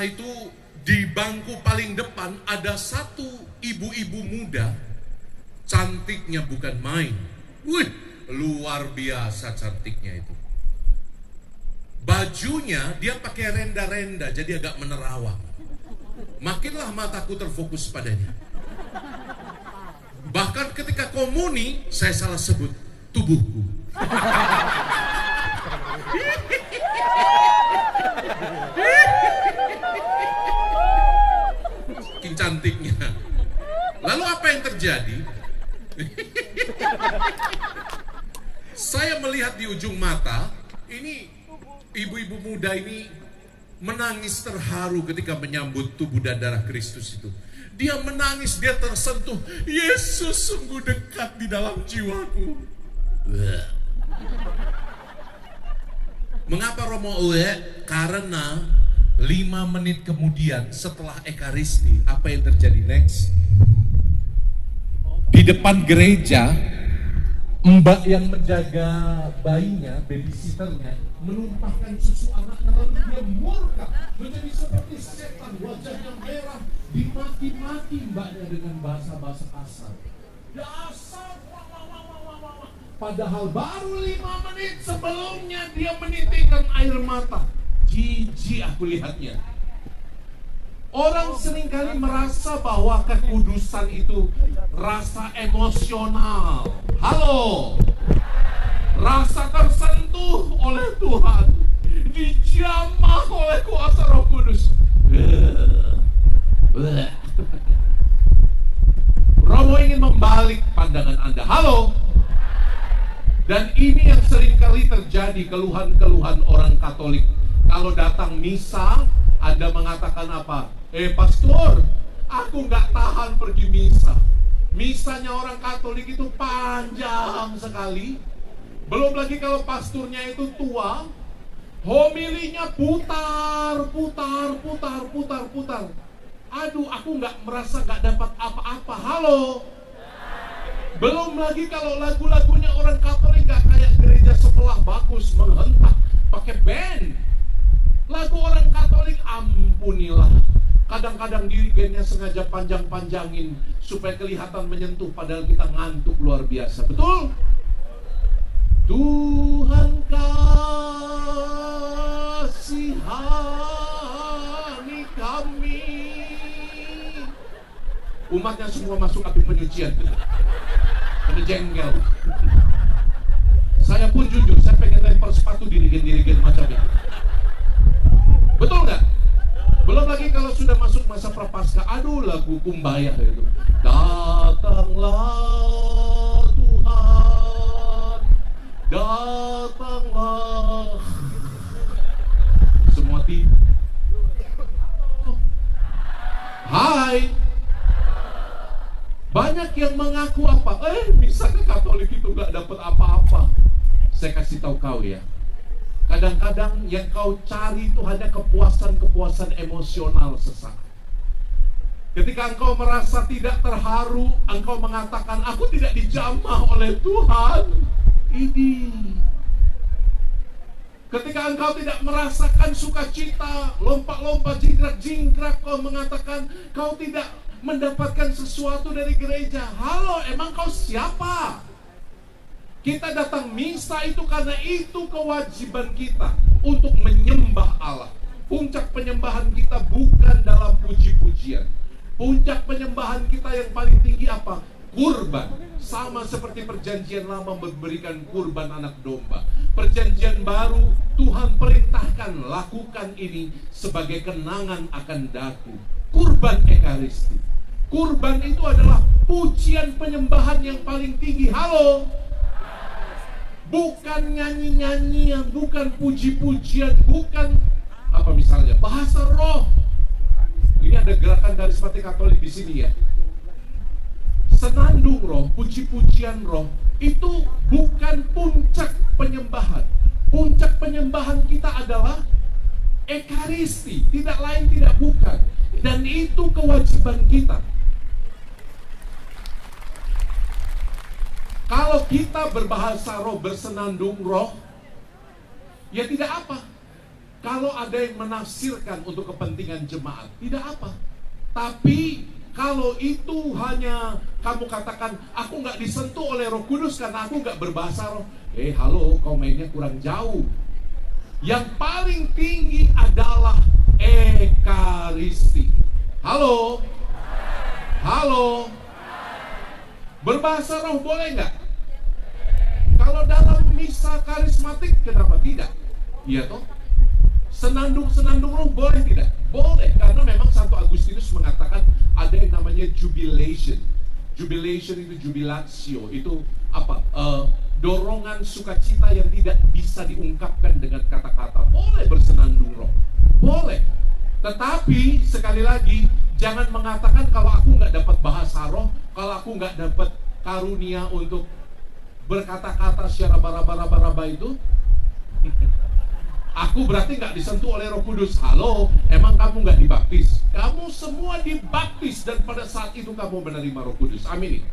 itu di bangku paling depan ada satu ibu-ibu muda, cantiknya bukan main. Wih, luar biasa cantiknya itu. Bajunya dia pakai renda-renda, jadi agak menerawang. Makinlah mataku terfokus padanya. Bahkan ketika komuni, saya salah sebut tubuhku. Saking cantiknya. Lalu apa yang terjadi? Saya melihat di ujung mata, ini ibu-ibu muda ini menangis terharu ketika menyambut tubuh dan darah Kristus itu. Dia menangis, dia tersentuh. Yesus sungguh dekat di dalam jiwaku. Mengapa Romo? Karena 5 menit kemudian setelah Ekaristi, apa yang terjadi next? Di depan gereja, mbak yang menjaga bayinya, babysitternya, menumpahkan susu anaknya, lalu dia murka menjadi seperti setan, wajahnya merah, dimaki-maki mbaknya dengan bahasa-bahasa kasar. Dasar, padahal baru 5 menit sebelumnya dia menitikkan air mata. Jijik aku lihatnya. Orang seringkali merasa bahwa kekudusan itu rasa emosional. Halo, rasa tersentuh oleh Tuhan, dijamah oleh kuasa Roh Kudus. Romo ingin membalik pandangan Anda. Halo. Dan ini yang seringkali terjadi, keluhan-keluhan orang Katolik. Kalau datang misa, Anda mengatakan apa? Pastor, aku nggak tahan pergi misa. Misanya orang Katolik itu panjang sekali. Belum lagi kalau pasturnya itu tua, homilinya putar. Aduh, aku merasa nggak dapat apa-apa. Halo. Belum lagi kalau lagu-lagunya orang Katolik nggak kayak gereja sebelah bagus, menghentak, pakai band. Lagu orang Katolik, ampunilah. Kadang-kadang dirigennya sengaja panjang-panjangin supaya kelihatan menyentuh, padahal kita ngantuk luar biasa. Betul? Tuhan kasihani kami. Umatnya semua masuk api penyucian. Ada jengkel. Saya pun jujur, saya pengen lempar sepatu dirigen-dirigen macam itu. Betul nggak? Belum lagi kalau sudah masuk masa prapaskah, aduh lagu kumbaya itu. Datanglah Tuhan, datanglah. Semua tidur. Hai. Banyak yang mengaku apa? Bisa ke Katolik itu nggak dapat apa-apa. Saya kasih tahu kau ya. Kadang-kadang yang kau cari itu hanya kepuasan-kepuasan emosional sesaat. Ketika engkau merasa tidak terharu, engkau mengatakan, aku tidak dijamah oleh Tuhan. Ini. Ketika engkau tidak merasakan sukacita, lompat-lompat, jingkrak-jingkrak, kau mengatakan, kau tidak mendapatkan sesuatu dari gereja. Halo, emang kau siapa? Kita datang misa itu karena itu kewajiban kita untuk menyembah Allah. Puncak penyembahan kita bukan dalam puji-pujian. Puncak penyembahan kita yang paling tinggi apa? Kurban. Sama seperti perjanjian lama memberikan kurban anak domba. Perjanjian baru Tuhan perintahkan lakukan ini sebagai kenangan akan daku. Kurban Ekaristi. Kurban itu adalah pujian penyembahan yang paling tinggi. Halo. Bukan nyanyi-nyanyian, bukan puji-pujian, bukan apa misalnya bahasa roh. Ini ada gerakan karismatik Katolik di sini ya. Senandung roh, puji-pujian roh itu bukan puncak penyembahan. Puncak penyembahan kita adalah Ekaristi, tidak lain tidak bukan. Dan itu kewajiban kita. Kalau kita berbahasa roh, bersenandung roh, ya tidak apa. Kalau ada yang menafsirkan untuk kepentingan jemaat, tidak apa. Tapi kalau itu hanya kamu katakan, aku nggak disentuh oleh Roh Kudus karena aku nggak berbahasa roh. Halo, kau mainnya kurang jauh. Yang paling tinggi adalah Ekaristi. Halo? Halo? Berbahasa roh boleh nggak? Kalau dalam misa karismatik, kenapa tidak? Iya toh? Senandung roh boleh tidak? Boleh, karena memang Santo Agustinus mengatakan ada yang namanya jubilation. Jubilation itu jubilatio, itu apa? Dorongan sukacita yang tidak bisa diungkapkan dengan kata-kata. Boleh bersenandung roh, boleh. Tetapi sekali lagi, jangan mengatakan kalau aku nggak dapat bahasa roh, kalau aku nggak dapat karunia untuk berkata-kata secara baraba-raba itu. Aku berarti nggak disentuh oleh Roh Kudus. Halo, emang kamu nggak dibaptis? Kamu semua dibaptis dan pada saat itu kamu menerima Roh Kudus. Amin.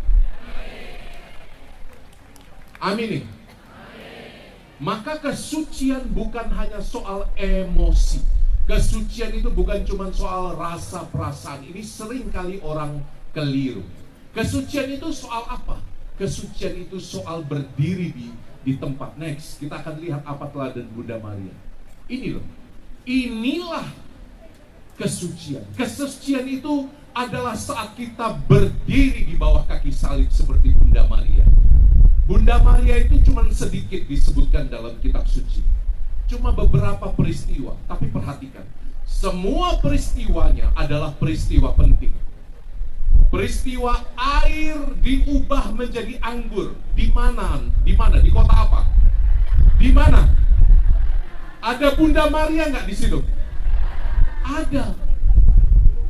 Amin. Maka kesucian bukan hanya soal emosi. Kesucian itu bukan cuma soal rasa perasaan. Ini sering kali orang keliru. Kesucian itu soal apa? Kesucian itu soal berdiri di tempat. Next, kita akan lihat apa teladan Bunda Maria. Ini loh. Inilah kesucian. Kesucian itu adalah saat kita berdiri di bawah kaki salib seperti Bunda Maria. Bunda Maria itu cuma sedikit disebutkan dalam kitab suci. Cuma beberapa peristiwa. Tapi perhatikan, semua peristiwanya adalah peristiwa penting. Peristiwa air diubah menjadi anggur. Di mana? Di mana? Di kota apa? Di mana? Ada Bunda Maria nggak di situ? Ada.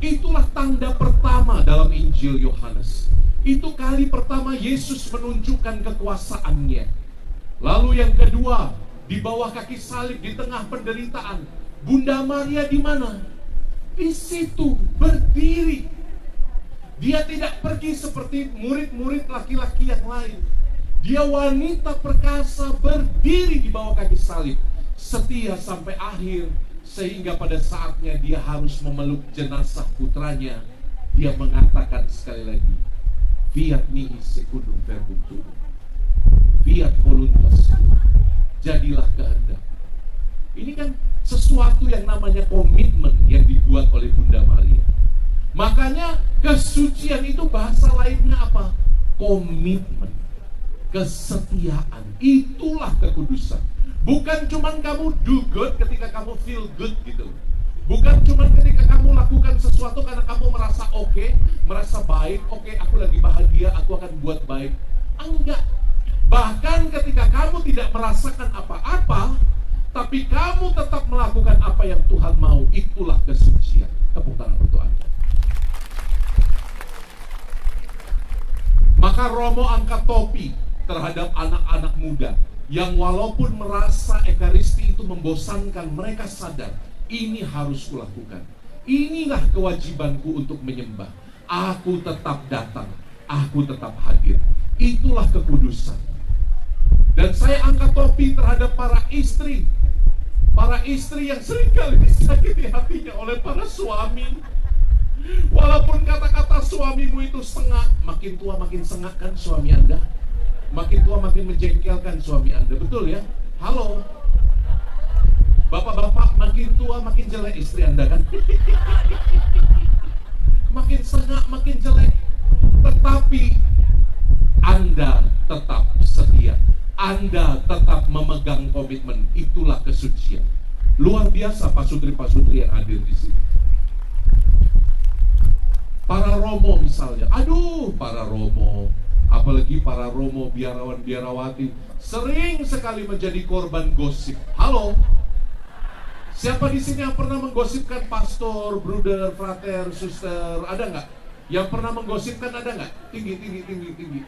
Itulah tanda pertama dalam Injil Yohanes. Itu kali pertama Yesus menunjukkan kekuasaannya. Lalu yang kedua, di bawah kaki salib di tengah penderitaan, Bunda Maria di mana? Di situ berdiri. Dia tidak pergi seperti murid-murid laki-laki yang lain. Dia wanita perkasa berdiri di bawah kaki salib, setia sampai akhir, sehingga pada saatnya dia harus memeluk jenazah putranya. Dia mengatakan sekali lagi, Fiat mihi secundum verbum tuum. Fiat voluntas tua. Jadilah kehendak. Ini kan sesuatu yang namanya komitmen yang dibuat oleh Bunda Maria. Makanya kesucian itu bahasa lainnya apa? Komitmen. Kesetiaan. Itulah kekudusan. Bukan cuman kamu do good ketika kamu feel good gitu. Bukan cuma ketika kamu lakukan sesuatu karena kamu merasa oke, merasa baik, oke, aku lagi bahagia, aku akan buat baik. Enggak. Bahkan ketika kamu tidak merasakan apa-apa, tapi kamu tetap melakukan apa yang Tuhan mau, itulah kesucian. Tepuk tangan untuk Anda. Maka Romo angkat topi terhadap anak-anak muda yang walaupun merasa Ekaristi itu membosankan, mereka sadar, ini harus kulakukan. Inilah kewajibanku untuk menyembah. Aku tetap datang. Aku tetap hadir. Itulah kekudusan. Dan saya angkat topi terhadap para istri. Para istri yang seringkali disakiti hatinya oleh para suami. Walaupun kata-kata suamimu itu sengak, makin tua makin sengak kan suami Anda. Makin tua makin menjengkelkan suami Anda. Betul ya? Halo. Bapak-bapak, makin tua makin jelek istri Anda kan? Makin sengak, makin jelek. Tetapi Anda tetap setia. Anda tetap memegang komitmen. Itulah kesucian. Luar biasa pasutri-pasutri yang hadir di sini. Para romo misalnya. Aduh, para romo. Apalagi para romo biarawan-biarawati sering sekali menjadi korban gosip. Halo? Siapa di sini yang pernah menggosipkan pastor, bruder, frater, suster? Ada nggak? Yang pernah menggosipkan ada nggak? Tinggi.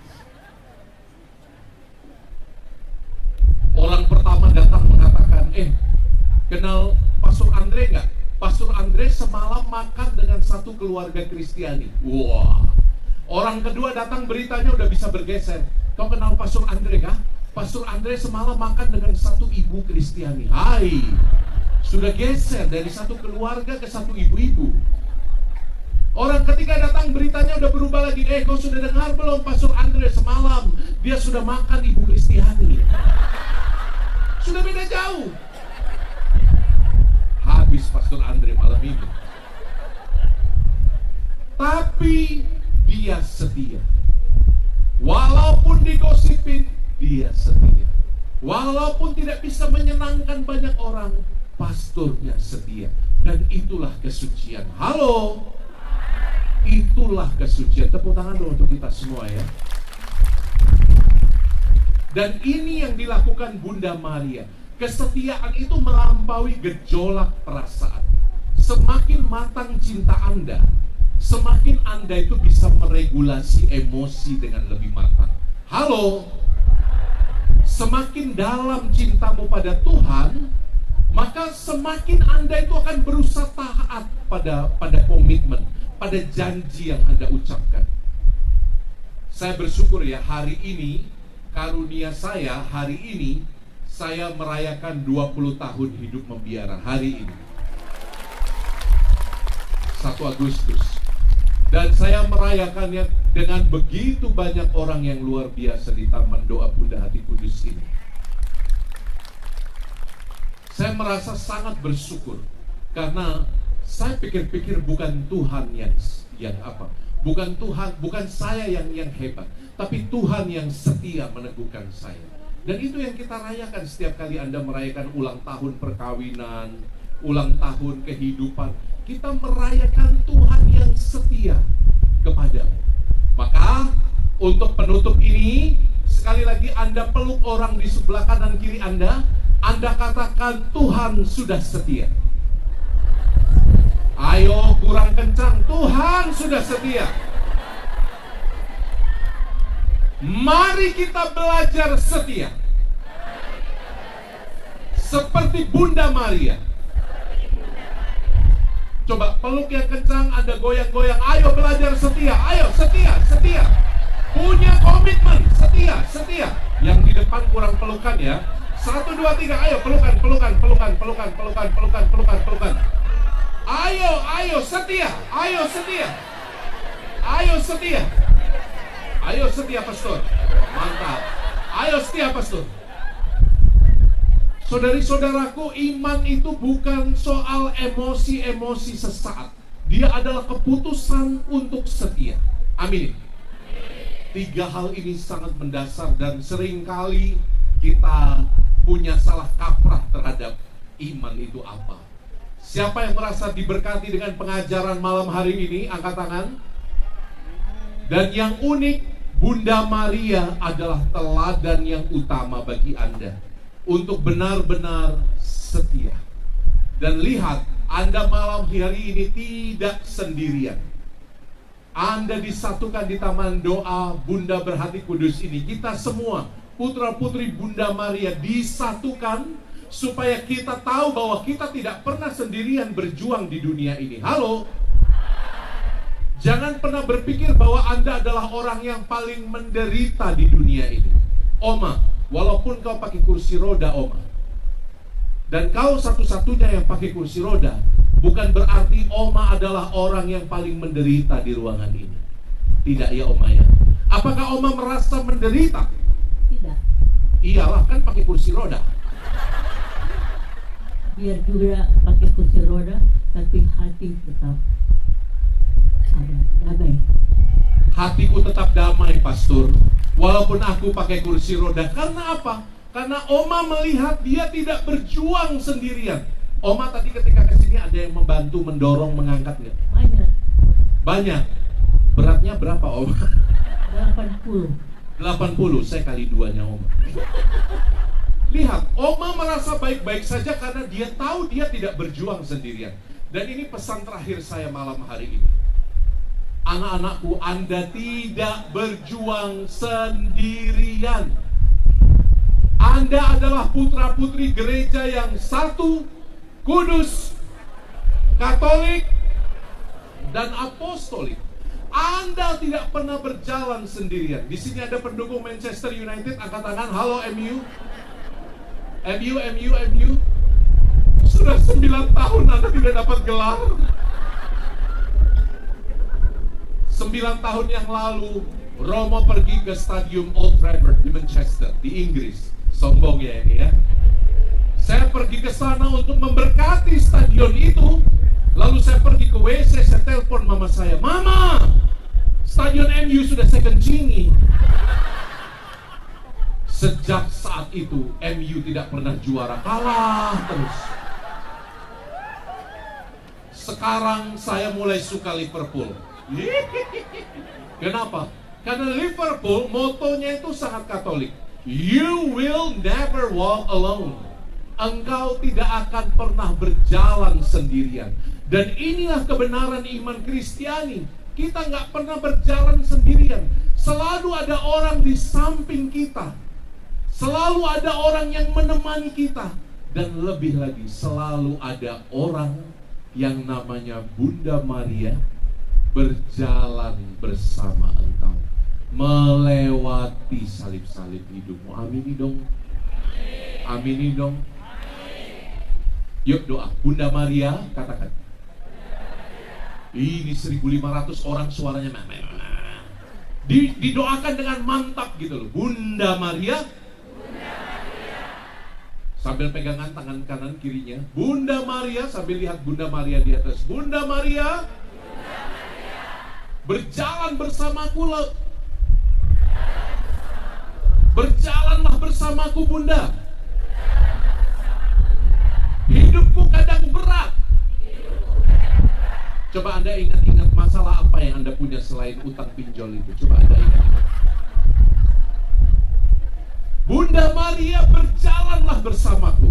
Orang pertama datang mengatakan, kenal Pastor Andre nggak? Pastor Andre semalam makan dengan satu keluarga Kristiani. Wah. Orang kedua datang beritanya udah bisa bergeser. Kau kenal Pastor Andre kah? Pastor Andre semalam makan dengan satu ibu Kristiani. Hai. Sudah geser dari satu keluarga ke satu ibu-ibu. Orang ketiga datang beritanya udah berubah lagi. Kau sudah dengar belum Pastor Andre semalam dia sudah makan ibu Kristiani? Sudah beda jauh. Habis Pastor Andre malam ini. Tapi dia setia. Walaupun digosipin, dia setia. Walaupun tidak bisa menyenangkan banyak orang, pastornya setia. Dan itulah kesucian. Halo. Itulah kesucian. Tepuk tangan dulu untuk kita semua ya. Dan ini yang dilakukan Bunda Maria. Kesetiaan itu melampaui gejolak perasaan. Semakin matang cinta Anda, semakin Anda itu bisa meregulasi emosi dengan lebih matang. Halo. Semakin dalam cintamu pada Tuhan, maka semakin Anda itu akan berusaha taat pada komitmen, pada janji yang Anda ucapkan. Saya bersyukur ya, hari ini karunia saya, hari ini saya merayakan 20 tahun hidup membiara hari ini, 1 Agustus. Dan saya merayakannya dengan begitu banyak orang yang luar biasa di Taman Doa Bunda Hati Kudus ini. Saya merasa sangat bersyukur karena saya pikir-pikir bukan Tuhan yang apa? Bukan saya yang hebat, tapi Tuhan yang setia meneguhkan saya. Dan itu yang kita rayakan setiap kali Anda merayakan ulang tahun perkawinan, ulang tahun kehidupan. Kita merayakan Tuhan yang setia kepadamu. Maka untuk penutup ini, sekali lagi Anda peluk orang di sebelah kanan kiri Anda katakan Tuhan sudah setia. Ayo kurang kencang, Tuhan sudah setia. Mari kita belajar setia seperti Bunda Maria. Coba peluk yang kencang, Anda goyang-goyang. Ayo belajar setia, ayo setia. Punya komitmen, setia. Yang di depan kurang pelukan ya. 1, 2, 3, ayo pelukan. Ayo setia. Ayo setia pastor. Mantap. Ayo setia pastor. Saudari-saudaraku, iman itu bukan soal emosi-emosi sesaat. Dia adalah keputusan untuk setia. Amin. 3 hal ini sangat mendasar dan seringkali kita punya salah kaprah terhadap iman itu apa. Siapa yang merasa diberkati dengan pengajaran malam hari ini, angkat tangan. Dan yang unik, Bunda Maria adalah teladan yang utama bagi Anda untuk benar-benar setia. Dan lihat, Anda malam hari ini tidak sendirian. Anda disatukan di Taman Doa Bunda Berhati Kudus ini. Kita semua, putra-putri Bunda Maria, disatukan supaya kita tahu bahwa kita tidak pernah sendirian berjuang di dunia ini. Halo? Jangan pernah berpikir bahwa Anda adalah orang yang paling menderita di dunia ini. Oma, walaupun kau pakai kursi roda, Oma, dan kau satu-satunya yang pakai kursi roda, bukan berarti Oma adalah orang yang paling menderita di ruangan ini. Tidak ya Oma ya? Apakah Oma merasa menderita? Tidak. Iyalah, kan pakai kursi roda. Biar juga pakai kursi roda, tapi hati tetap damai. Hatiku tetap damai, Pastor, walaupun aku pakai kursi roda. Karena apa? Karena Oma melihat dia tidak berjuang sendirian. Oma tadi ketika kesini ada yang membantu, mendorong, mengangkat nggak? Banyak. Beratnya berapa, Oma? 80. 80, saya kali 2-nya Oma. Lihat, Oma merasa baik-baik saja karena dia tahu dia tidak berjuang sendirian. Dan ini pesan terakhir saya malam hari ini. Anak-anakku, Anda tidak berjuang sendirian. Anda adalah putra-putri gereja yang satu, kudus, Katolik, dan apostolik. Anda tidak pernah berjalan sendirian. Di sini ada pendukung Manchester United, angkat tangan. Halo MU. MU. Sudah 9 tahun Anda tidak dapat gelar. 9 tahun yang lalu Romo pergi ke Stadium Old Trafford di Manchester, di Inggris. Sombong ya ini ya. Saya pergi ke sana untuk memberkati stadion itu. Lalu saya pergi ke WC, saya telepon mama saya. Mama, stadion MU sudah saya kencingi. Sejak saat itu MU tidak pernah juara, kalah terus. Sekarang saya mulai suka Liverpool. Kenapa? Karena Liverpool motonya itu sangat Katolik. You will never walk alone. Engkau tidak akan pernah berjalan sendirian. Dan inilah kebenaran iman Kristiani. Kita nggak pernah berjalan sendirian. Selalu ada orang di samping kita. Selalu ada orang yang menemani kita. Dan lebih lagi, selalu ada orang yang namanya Bunda Maria berjalan bersama engkau, melewati salib-salib hidupmu. Amini dong. Amini dong. Yuk doa. Bunda Maria, katakan. Ini 1.500 orang suaranya didoakan dengan mantap gitu loh. Bunda Maria, sambil pegangan tangan kanan kirinya. Bunda Maria, sambil lihat Bunda Maria di atas. Bunda Maria, berjalan bersamaku loh. Berjalanlah bersamaku Bunda. Hidupku kadang berat. Coba Anda ingat-ingat masalah apa yang Anda punya selain utang pinjol itu. Coba Anda ingat-ingat. Bunda Maria, berjalanlah bersamaku.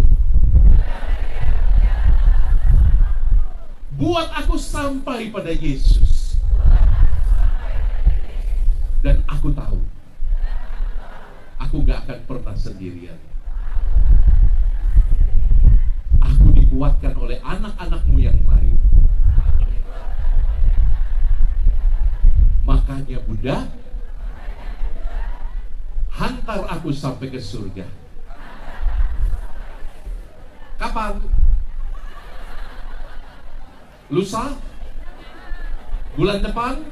Buat aku sampai pada Yesus. Dan aku tahu, aku gak akan pernah sendirian. Aku dikuatkan oleh anak-anakmu yang lain. Makanya Bunda, hantar aku sampai ke surga. Kapan? Lusa? Bulan depan?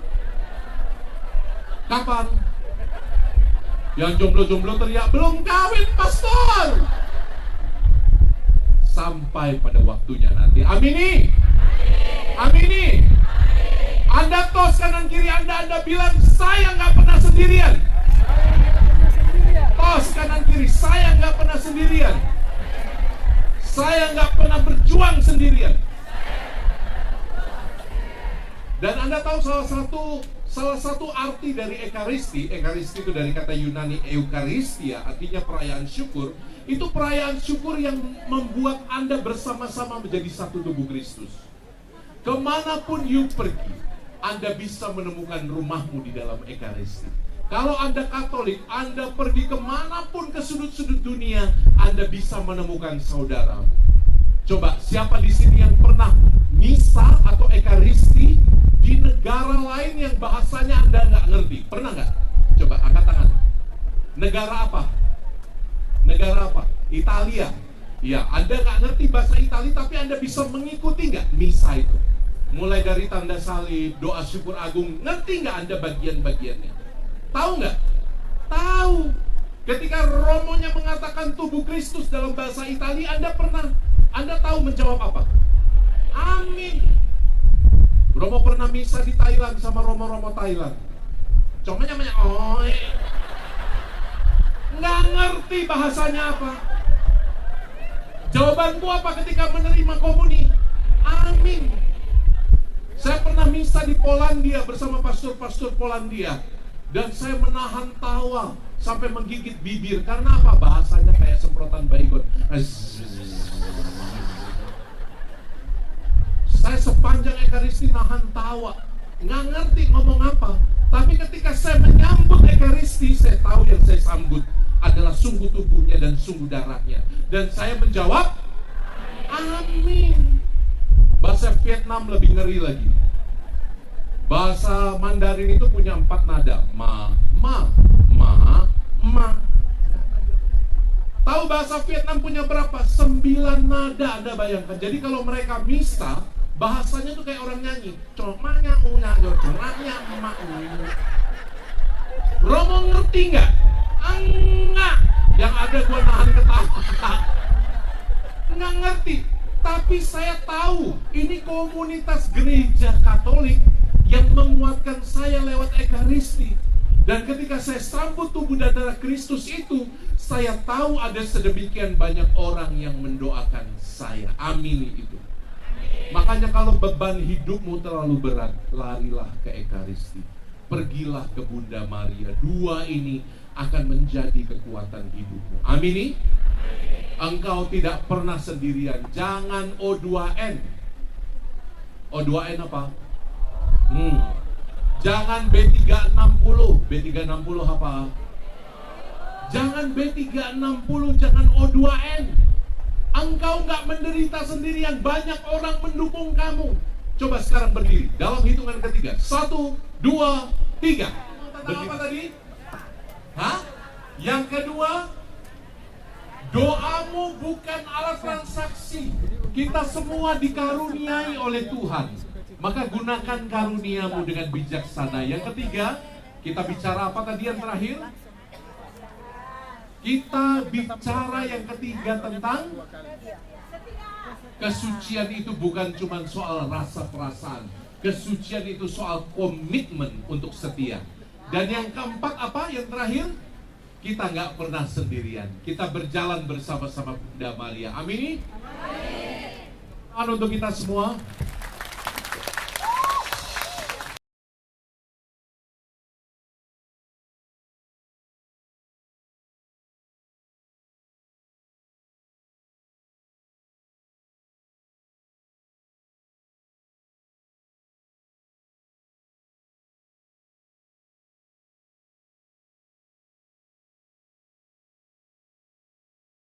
Kapan? Yang jomblo-jomblo teriak, belum kawin pastor. Sampai pada waktunya nanti. Amini. Amini. Anda tos kanan kiri Anda bilang, saya nggak pernah sendirian. Tos kanan kiri, saya nggak pernah sendirian. Saya nggak pernah berjuang sendirian. Dan Anda tahu salah satu arti dari Ekaristi. Ekaristi itu dari kata Yunani Eucharistia, artinya perayaan syukur. Itu perayaan syukur yang membuat Anda bersama-sama menjadi satu tubuh Kristus. Kemanapun you pergi, Anda bisa menemukan rumahmu di dalam Ekaristi. Kalau Anda Katolik, Anda pergi kemanapun ke sudut-sudut dunia, Anda bisa menemukan saudaramu. Coba, siapa di sini yang pernah misa atau Ekaristi di negara lain yang bahasanya Anda nggak ngerti? Pernah nggak? Coba, angkat tangan. Negara apa? Negara apa? Italia. Ya, Anda nggak ngerti bahasa Italia, tapi Anda bisa mengikuti nggak misa itu? Mulai dari tanda salib, doa syukur agung, ngerti nggak Anda bagian-bagiannya? Tahu nggak? Tahu. Ketika Romonya mengatakan tubuh Kristus dalam bahasa Italia, Anda tahu menjawab apa? Amin. Romo pernah misa di Thailand sama Romo-Romo Thailand. Comanya nggak ngerti bahasanya apa. Jawabanku apa ketika menerima komuni? Amin. Saya pernah misa di Polandia bersama pastor-pastor Polandia. Dan saya menahan tawa sampai menggigit bibir. Karena apa? Bahasanya kayak semprotan baygon. Saya sepanjang Ekaristi nahan tawa. Nggak ngerti ngomong apa. Tapi ketika saya menyambut Ekaristi, saya tahu yang saya sambut adalah sungguh tubuhnya dan sungguh darahnya. Dan saya menjawab, amin. Bahasa Vietnam lebih ngeri lagi. Bahasa Mandarin itu punya 4 nada. Ma. Tahu bahasa Vietnam punya berapa? 9 nada, Anda bayangkan. Jadi kalau mereka misa, bahasanya tuh kayak orang nyanyi. Comanya unya, comanya emak. Romo ngerti nggak? Enggak. Yang ada gua nahan ketawa. Nggak ngerti. Tapi saya tahu ini komunitas gereja Katolik yang menguatkan saya lewat Ekaristi. Dan ketika saya sambut tubuh dan darah Kristus itu, saya tahu ada sedemikian banyak orang yang mendoakan saya. Amini itu. Makanya kalau beban hidupmu terlalu berat, larilah ke Ekaristi. Pergilah ke Bunda Maria. 2 ini akan menjadi kekuatan hidupmu. Amini. Engkau tidak pernah sendirian. Jangan O2N. O2N apa? Jangan B360. B360 apa? Jangan B360, jangan O2N. Engkau nggak menderita sendirian, banyak orang mendukung kamu. Coba sekarang berdiri dalam hitungan ketiga. 1, 2, 3. Apa tadi? Hah? Yang kedua, doamu bukan alat transaksi. Kita semua dikaruniai oleh Tuhan, maka gunakan karuniamu dengan bijaksana. Yang ketiga, kita bicara apa tadi yang terakhir? Kita bicara yang ketiga tentang kesucian. Itu bukan cuma soal rasa perasaan. Kesucian itu soal komitmen untuk setia. Dan yang keempat apa? Yang terakhir, kita nggak pernah sendirian. Kita berjalan bersama-sama Bunda Maria. Amin. Untuk kita semua.